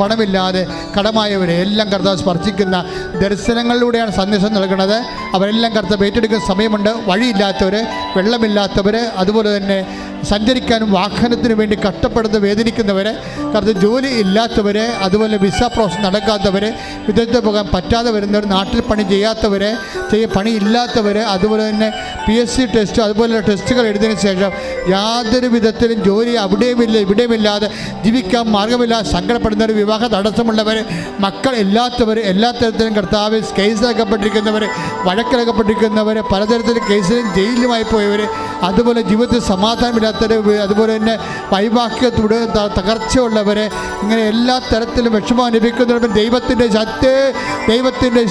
പണമില്ലാതെ കടമായവരെ എല്ലാം കർത്താവ് സ്പർശിക്കുന്ന ദർശനങ്ങളിലൂടെയാണ് സന്ദേശം നൽകുന്നത്. അവരെല്ലാം കർത്താവ് ഏറ്റെടുക്കുന്ന സമയമുണ്ട്. വഴിയില്ലാത്തവർ, വെള്ളമില്ലാത്തവർ, അതുപോലെ തന്നെ സഞ്ചരിക്കാനും വാഹനത്തിന് വേണ്ടി കഷ്ടപ്പെടുന്ന വേദനിക്കുന്നവർ, കർത്താവ് ജോലി ഇല്ലാത്തവർ, അതുപോലെ വിസ പ്രോസസ് നടക്കാത്തവർ, വിദേശത്ത് പോകാൻ പറ്റാതെ വരുന്നവർ, നാട്ടിൽ പണി ചെയ്യാത്തവർ, പണിയില്ലാത്തവർ, അതുപോലെ തന്നെ PSC ടെസ്റ്റ് അതുപോലുള്ള ടെസ്റ്റുകൾ എഴുതിയതിനു ശേഷം യാതൊരു വിധത്തിലും ജോലി അവിടെയുമില്ല ഇവിടെയുമില്ലാതെ ജീവിക്കാൻ മാർഗമില്ലാതെ സങ്കടപ്പെടുന്നവർ, വിവാഹ തടസ്സമുള്ളവർ, മക്കൾ ഇല്ലാത്തവർ, എല്ലാ തരത്തിലും കർത്താവ് കേസിലകപ്പെട്ടിരിക്കുന്നവർ, വഴക്കിലകപ്പെട്ടിരിക്കുന്നവർ, പലതരത്തിലും കേസിലും ജയിലിലുമായി പോയവർ, അതുപോലെ ജീവിതത്തിൽ സമാധാനമില്ലാത്തവർ, അതുപോലെ തന്നെ വൈവാഹികത്തോട് തകർച്ചയുള്ളവർ, ഇങ്ങനെ എല്ലാ തരത്തിലും വിഷമം അനുഭവിക്കുന്നവർ ദൈവത്തിൻ്റെ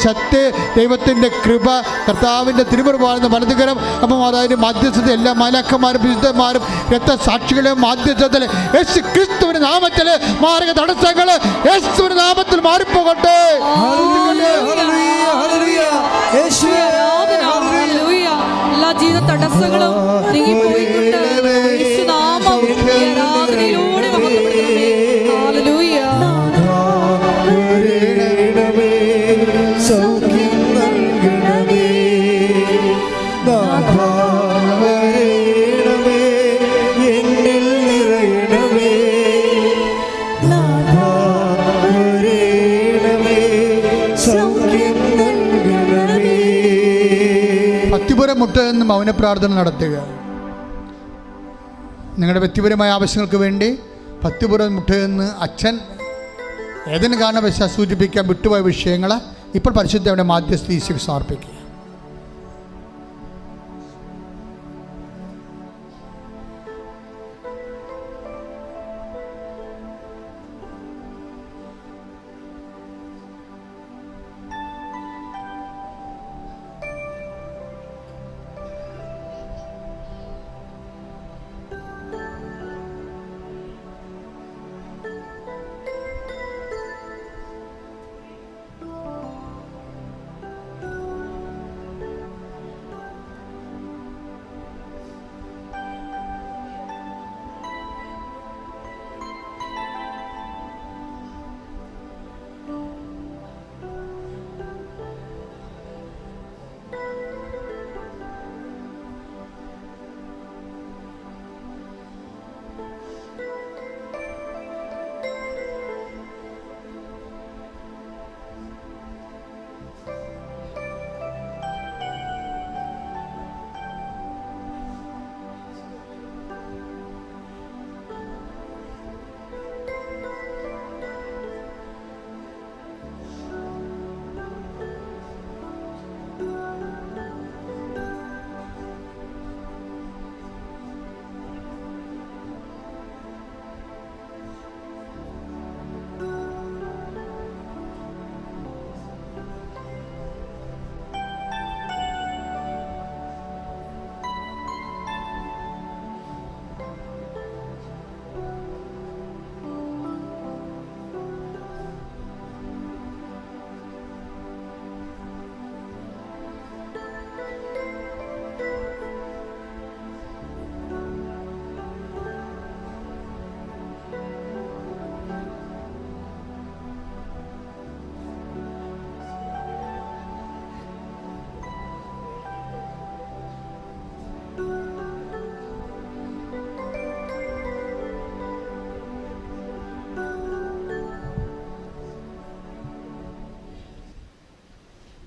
ശക്തി, ദൈവത്തിൻ്റെ കൃപ, കർത്താവിൻ്റെ തിരുമുറിവാളുന്ന വലതുകരം, അപ്പം അതായത് മാധ്യസ്ഥത എല്ലാ മാലാഖമാരും വിശുദ്ധന്മാരും രക്തസാക്ഷികളും മാധ്യസ്ഥത്തിൽ യേശു ക്രിസ്തുവിന്റെ നാമത്തിൽ മാർഗ തടസ്സങ്ങൾ യേശുവിന്റെ നാമത്തിൽ മാറിപ്പോകട്ടെ. എല്ലാ ജീവിത തടസ്സങ്ങളും നീങ്ങിപ്പോയിക്കൊണ്ട് യേശുനാമം ആരാധനയിലൂടെ മഹത്വപ്പെടുത്തണമേ. ഹല്ലേലൂയ. സൗഖ്യം നൽകണമേ, വരണമേ, എന്നിൽ നിറയണമേ, വരണമേ, സൗഖ്യം നൽകണമേ. ഭക്തിപൂരം മുട്ട എന്ന് മൗനപ്രാർത്ഥന നടത്തുക. നിങ്ങളുടെ വ്യക്തിപരമായ ആവശ്യങ്ങൾക്ക് വേണ്ടി ഭക്തിപൂരം മുട്ടയെന്ന് അച്ഛൻ ഏതെങ്കിലും കാരണവശാൽ സൂചിപ്പിക്കാൻ വിട്ടുപോയ വിഷയങ്ങൾ ഇപ്പോൾ പരിശുദ്ധയുടെ മാധ്യസ്ഥ ഈശോയ്ക്ക് സമർപ്പിക്കുക.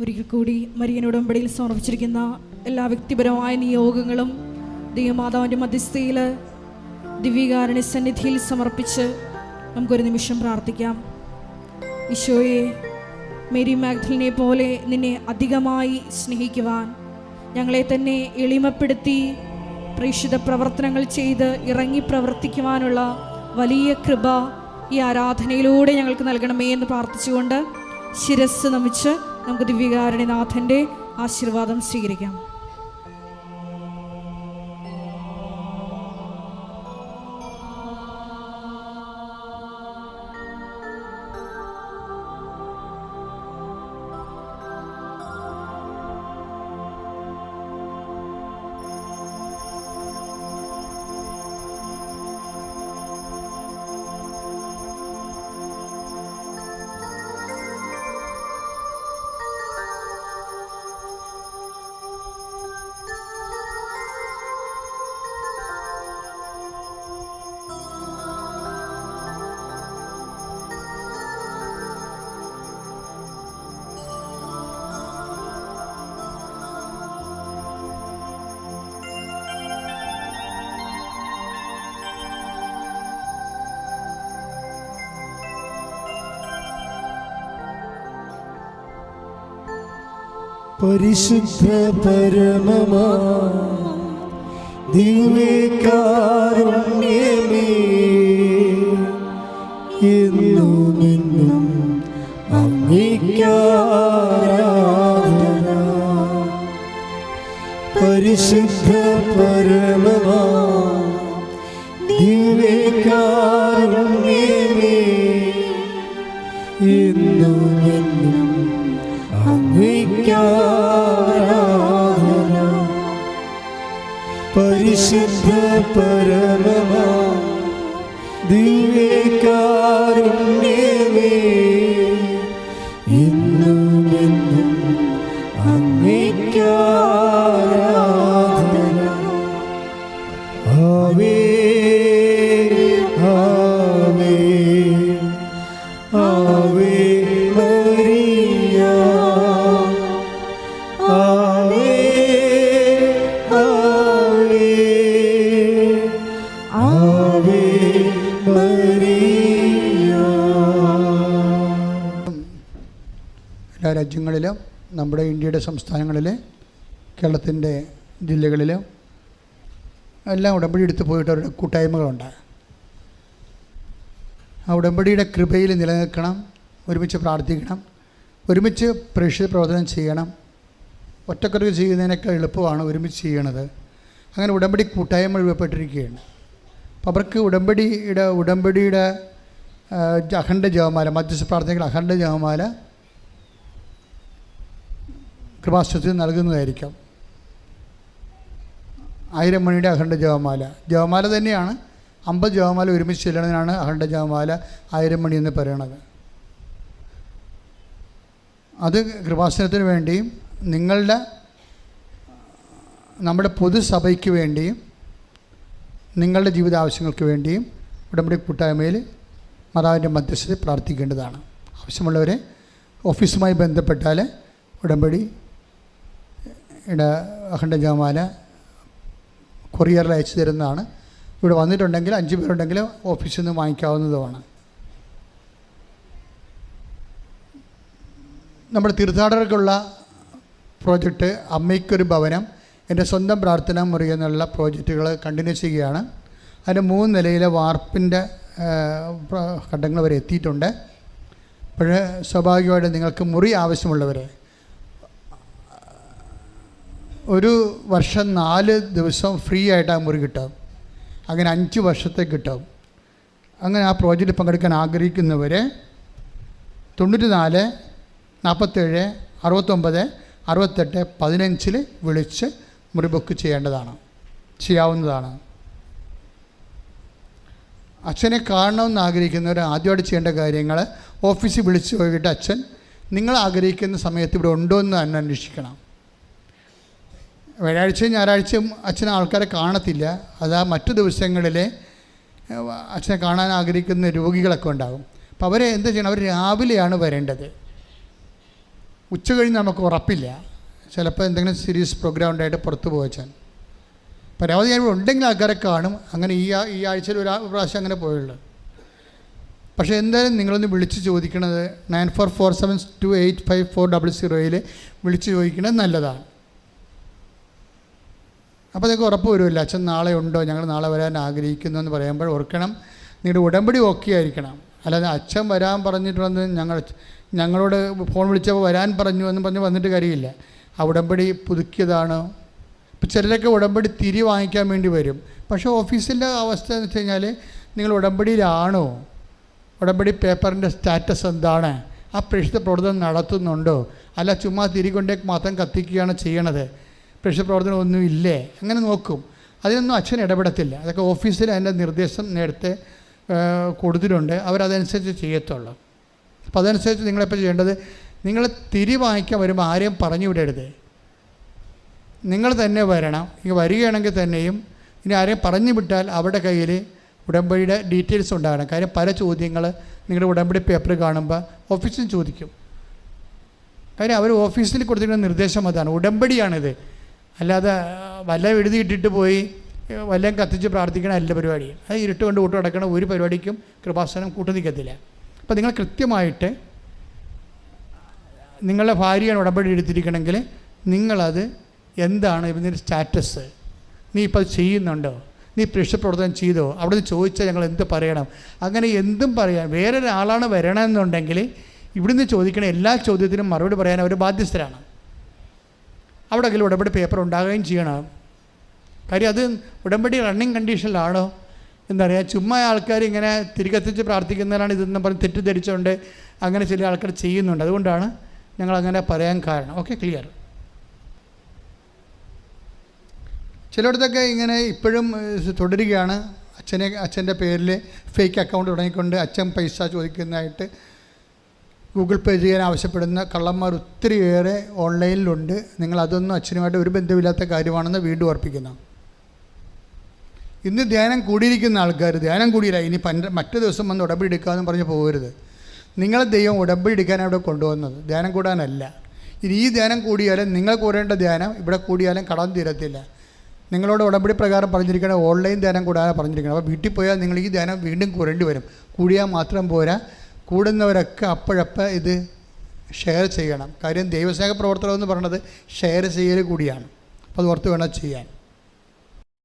ഒരിക്കൽ കൂടി മരിയൻ ഉടമ്പടിയിൽ സമർപ്പിച്ചിരിക്കുന്ന എല്ലാ വ്യക്തിപരമായ നിയോഗങ്ങളും ദൈവമാതാവിൻ്റെ മധ്യസ്ഥയിൽ ദിവ്യകാരുണ്യ സന്നിധിയിൽ സമർപ്പിച്ച് നമുക്കൊരു നിമിഷം പ്രാർത്ഥിക്കാം. ഈശോയെ, മേരി മാഗ്ദലിനെ പോലെ നിന്നെ അധികമായി സ്നേഹിക്കുവാൻ, ഞങ്ങളെ തന്നെ എളിമപ്പെടുത്തി പ്രേക്ഷിത പ്രവർത്തനങ്ങൾ ചെയ്ത് ഇറങ്ങി പ്രവർത്തിക്കുവാനുള്ള വലിയ കൃപ ഈ ആരാധനയിലൂടെ ഞങ്ങൾക്ക് നൽകണമേ എന്ന് പ്രാർത്ഥിച്ചുകൊണ്ട് ശിരസ് നമിച്ച് നമുക്ക് ദിവ്യകാരുണ്യനാഥൻ്റെ ആശീർവാദം സ്വീകരിക്കാം. പരിശുദ്ധ പരമമാ ദിവ്യകാരുണ്യമേ എന്നുമെന്നും അങ്ങേയ്ക്കാരാധന. പരിശുദ്ധ പരമമാ ദിവ്യകാരുണ്യമേ എന്നുമെന്നും അങ്ങേയ്ക്കാരാധന. പരിശുദ്ധ പരമമാ ദിവ്യകാരുണ്യമേ എന്നുമെന്നും അങ്ങേയ്ക്കാരാധന. ആവേ ആവേ ആവേ മരിയ. ആവേ ആവേ ആവേ മരിയ. എല്ലാ രാജ്യങ്ങളിലും നമ്മുടെ ഇന്ത്യയുടെ സംസ്ഥാനങ്ങളിലെ കേരളത്തിൻ്റെ ജില്ലകളിലും എല്ലാം ഉടമ്പടി എടുത്ത് പോയിട്ട് അവരുടെ കൂട്ടായ്മകളുണ്ട്. ആ ഉടമ്പടിയുടെ കൃപയിൽ നിലനിൽക്കണം, ഒരുമിച്ച് പ്രാർത്ഥിക്കണം, ഒരുമിച്ച് പ്രേക്ഷിത പ്രവർത്തനം ചെയ്യണം. ഒറ്റക്കൊരു ചെയ്യുന്നതിനേക്കാൾ എളുപ്പമാണ് ഒരുമിച്ച് ചെയ്യണത്. അങ്ങനെ ഉടമ്പടി കൂട്ടായ്മ രൂപപ്പെട്ടിരിക്കുകയാണ്. അപ്പോൾ അവർക്ക് ഉടമ്പടിയുടെ അഖണ്ഡ ജപമാല, മധ്യസ്ഥ പ്രാർത്ഥനകൾ അഖണ്ഡ ജപമാല കൃപാസനത്തിൽ നൽകുന്നതായിരിക്കും. 1000 മണിയുടെ അഖണ്ഡ ജപമാല തന്നെയാണ്. 50 ജപമാല ഒരുമിച്ച് ചെല്ലണതിനാണ് അഖണ്ഡ ജപമാല 1000 മണി എന്ന് പറയുന്നത്. അത് കൃപാസനത്തിന് വേണ്ടിയും നമ്മുടെ പൊതുസഭയ്ക്ക് വേണ്ടിയും നിങ്ങളുടെ ജീവിതാവശ്യങ്ങൾക്ക് വേണ്ടിയും ഉടമ്പടി കൂട്ടായ്മയിൽ മാതാവിൻ്റെ മധ്യസ്ഥതയിൽ പ്രാർത്ഥിക്കേണ്ടതാണ്. ആവശ്യമുള്ളവരെ ഓഫീസുമായി ബന്ധപ്പെട്ടാൽ ഉടമ്പടിയുടെ അഖണ്ഡ ജപമാല കൊറിയറിൽ അയച്ചു തരുന്നതാണ്. ഇവിടെ വന്നിട്ടുണ്ടെങ്കിൽ 5 പേരുണ്ടെങ്കിൽ ഓഫീസിൽ നിന്ന് വാങ്ങിക്കാവുന്നതുമാണ്. നമ്മുടെ തീർത്ഥാടകർക്കുള്ള പ്രോജക്റ്റ് അമ്മയ്ക്കൊരു ഭവനം, എൻ്റെ സ്വന്തം പ്രാർത്ഥനാ മുറി എന്നുള്ള പ്രോജക്റ്റുകൾ കണ്ടിന്യൂ ചെയ്യുകയാണ്. അതിന് 3 നിലയിലെ വാർപ്പിൻ്റെ ഘട്ടങ്ങൾ വരെ എത്തിയിട്ടുണ്ട്. അപ്പോൾ സ്വാഭാവികമായിട്ട് നിങ്ങൾക്ക് മുറി ആവശ്യമുള്ളവർ ഒരു വർഷം 4 ദിവസം ഫ്രീ ആയിട്ട് ആ മുറി കിട്ടും. അങ്ങനെ 5 വർഷത്തേക്ക് കിട്ടും. അങ്ങനെ ആ പ്രോജക്റ്റിൽ പങ്കെടുക്കാൻ ആഗ്രഹിക്കുന്നവർ 94 47 69 68 15 വിളിച്ച് മുറി ബുക്ക് ചെയ്യാവുന്നതാണ്. അച്ഛനെ കാണണമെന്ന് ആഗ്രഹിക്കുന്നവർ ആദ്യമായിട്ട് ചെയ്യേണ്ട കാര്യങ്ങൾ ഓഫീസിൽ വിളിച്ച് പോയിട്ട് അച്ഛൻ നിങ്ങൾ ആഗ്രഹിക്കുന്ന സമയത്ത് ഇവിടെ ഉണ്ടോ എന്ന് തന്നെ അന്വേഷിക്കണം. വ്യാഴാഴ്ചയും ഞായറാഴ്ചയും അച്ഛനെ ആൾക്കാരെ കാണത്തില്ല. അതാ മറ്റു ദിവസങ്ങളിൽ അച്ഛനെ കാണാൻ ആഗ്രഹിക്കുന്ന രോഗികളൊക്കെ ഉണ്ടാകും. അപ്പോൾ അവരെ എന്താ ചെയ്യണം? അവർ രാവിലെയാണ് വരേണ്ടത്. ഉച്ച കഴിഞ്ഞ് നമുക്ക് ഉറപ്പില്ല, ചിലപ്പോൾ എന്തെങ്കിലും സീരീസ് പ്രോഗ്രാം ഉണ്ടായിട്ട് പുറത്ത് പോയച്ചാൽ. പരമാവധി ഞാൻ ഉണ്ടെങ്കിൽ ആൾക്കാരെ കാണും. അങ്ങനെ ഈ ആഴ്ചയിൽ ഒരു പ്രാവശ്യം അങ്ങനെ പോയുള്ളൂ. പക്ഷേ എന്തായാലും നിങ്ങളൊന്ന് വിളിച്ച് ചോദിക്കണത് 9447285400 വിളിച്ച് ചോദിക്കണത് നല്ലതാണ്. അപ്പോൾ അതൊക്കെ ഉറപ്പ് വരുമല്ലോ. അച്ഛൻ നാളെ ഉണ്ടോ, ഞങ്ങൾ നാളെ വരാൻ ആഗ്രഹിക്കുന്നു എന്ന് പറയുമ്പോൾ ഓർക്കണം, നിങ്ങളുടെ ഉടമ്പടി ഓക്കെ ആയിരിക്കണം. അല്ലാതെ അച്ഛൻ വരാൻ പറഞ്ഞിട്ടുണ്ടെന്ന് ഞങ്ങളോട് ഫോൺ വിളിച്ചപ്പോൾ വരാൻ പറഞ്ഞു എന്ന് പറഞ്ഞ് വന്നിട്ട് കാര്യമില്ല. ആ ഉടമ്പടി പുതുക്കിയതാണോ? ഇപ്പോൾ ചിലരൊക്കെ ഉടമ്പടി തിരി വാങ്ങിക്കാൻ വേണ്ടി വരും. പക്ഷേ ഓഫീസിൻ്റെ അവസ്ഥ എന്ന് വെച്ച് കഴിഞ്ഞാൽ നിങ്ങൾ ഉടമ്പടിയിലാണോ, ഉടമ്പടി പേപ്പറിൻ്റെ സ്റ്റാറ്റസ് എന്താണ്, ആ പ്രേക്ഷിത പ്രവർത്തനം നടത്തുന്നുണ്ടോ, അല്ല ചുമ്മാ തിരി കൊണ്ടേക്ക് മാത്രം കത്തിക്കുകയാണ് ചെയ്യണത്, പ്രേക്ഷിത പ്രവർത്തനം ഒന്നും ഇല്ലേ, അങ്ങനെ നോക്കും. അതിനൊന്നും അച്ഛൻ ഇടപെടത്തില്ല. അതൊക്കെ ഓഫീസിൽ അതിൻ്റെ നിർദ്ദേശം നേരത്തെ കൊടുത്തിട്ടുണ്ട്, അവരതനുസരിച്ച് ചെയ്യത്തുള്ളൂ. അപ്പോൾ അതനുസരിച്ച് നിങ്ങളെപ്പോൾ ചെയ്യേണ്ടത്, നിങ്ങൾ തിരി വാങ്ങിക്കാൻ വരുമ്പോൾ ആരെയും പറഞ്ഞു വിടരുത്, നിങ്ങൾ തന്നെ വരണം. ഇങ്ങനെ വരികയാണെങ്കിൽ തന്നെയും ഇനി ആരെയും പറഞ്ഞു വിട്ടാൽ അവരുടെ കയ്യിൽ ഉടമ്പടിയുടെ ഡീറ്റെയിൽസ് ഉണ്ടാകണം. കാര്യം പല ചോദ്യങ്ങൾ നിങ്ങളുടെ ഉടമ്പടി പേപ്പർ കാണുമ്പോൾ ഓഫീസിൽ ചോദിക്കും. കാര്യം അവർ ഓഫീസിൽ കൊടുത്തിരിക്കുന്ന നിർദ്ദേശം അതാണ്, ഉടമ്പടിയാണിത്. അല്ലാതെ വല്ല എഴുതിയിട്ടിട്ട് പോയി വല്ലതും കത്തിച്ച് പ്രാർത്ഥിക്കണ അല്ല പരിപാടി. അത് ഇരുട്ട് കൊണ്ട് കൂട്ട് കിടക്കണ ഒരു പരിപാടിക്കും കൃപാസനം കൂട്ടു നിൽക്കത്തില്ല. അപ്പോൾ നിങ്ങൾ കൃത്യമായിട്ട് നിങ്ങളുടെ ഭാര്യയാണ് ഉടമ്പടി എടുത്തിരിക്കണമെങ്കിൽ നിങ്ങളത് എന്താണ് ഇതിൻ്റെ സ്റ്റാറ്റസ്, നീ ഇപ്പോൾ ചെയ്യുന്നുണ്ടോ, നീ പ്രവർത്തനം ചെയ്തോ, അവിടെ നിന്ന് ചോദിച്ചാൽ ഞങ്ങൾ എന്ത് പറയണം, അങ്ങനെ എന്തും പറയാം. വേറൊരാളാണ് വരണമെന്നുണ്ടെങ്കിൽ ഇവിടുന്ന് ചോദിക്കണ എല്ലാ ചോദ്യത്തിനും മറുപടി പറയാൻ അവർ ബാധ്യസ്ഥരാണ്. അവിടെ എങ്കിലും ഉടമ്പടി പേപ്പർ ഉണ്ടാകുകയും ചെയ്യണം. കാര്യം അത് ഉടമ്പടി റണ്ണിങ് കണ്ടീഷനിലാണോ എന്നറിയാം. ചുമ്മാ ആൾക്കാർ ഇങ്ങനെ തിരികെത്തിച്ച് പ്രാർത്ഥിക്കുന്നതിനാണ് ഇതെന്ന് പറഞ്ഞ് തെറ്റിദ്ധരിച്ചുകൊണ്ട് അങ്ങനെ ചില ആൾക്കാർ ചെയ്യുന്നുണ്ട്. അതുകൊണ്ടാണ് ഞങ്ങളങ്ങനെ പറയാൻ കാരണം. Okay, clear. ചിലയിടത്തൊക്കെ ഇങ്ങനെ ഇപ്പോഴും തുടരുകയാണ്. അച്ഛൻ്റെ പേരിൽ ഫേക്ക് അക്കൗണ്ട് തുടങ്ങിക്കൊണ്ട് അച്ഛൻ പൈസ ചോദിക്കുന്നതായിട്ട് ഗൂഗിൾ പേ ചെയ്യാൻ ആവശ്യപ്പെടുന്ന കള്ളന്മാർ ഒത്തിരിയേറെ ഓൺലൈനിലുണ്ട്. നിങ്ങളതൊന്നും അച്ഛനുമായിട്ട് ഒരു ബന്ധമില്ലാത്ത കാര്യമാണെന്ന് വീണ്ടും ഓർപ്പിക്കുന്നു. ഇന്ന് ധ്യാനം കൂടിയിരിക്കുന്ന ആൾക്കാർ ധ്യാനം കൂടിയില്ല, ഇനി മറ്റു ദിവസം വന്ന് ഉടമ്പടി എടുക്കാമെന്ന് പറഞ്ഞ് പോകരുത്. നിങ്ങളെ ദൈവം ഉടമ്പടി എടുക്കാൻ അവിടെ കൊണ്ടുവന്നത്, ധ്യാനം കൂടാനല്ല. ഇനി ഈ ധ്യാനം കൂടിയാലും നിങ്ങൾ കൂടേണ്ട ധ്യാനം ഇവിടെ കൂടിയാലും കടം തീരത്തില്ല. നിങ്ങളോട് ഉടമ്പടി പ്രകാരം പറഞ്ഞിരിക്കണം ഓൺലൈൻ ധ്യാനം കൂടാനാണ് പറഞ്ഞിരിക്കണം. അപ്പോൾ വീട്ടിൽ പോയാൽ നിങ്ങൾ ഈ ധ്യാനം വീണ്ടും കൂടേണ്ടി വരും. കൂടിയാൽ മാത്രം പോരാ, കൂടുന്നവരൊക്കെ അപ്പോഴപ്പോൾ ഇത് ഷെയർ ചെയ്യണം. കാര്യം ദൈവസ്നേഹ പ്രവർത്തനം എന്ന് പറയുന്നത് ഷെയർ ചെയ്യൽ കൂടിയാണ്. അപ്പോൾ അത് ഓർത്ത് വേണം ചെയ്യാൻ.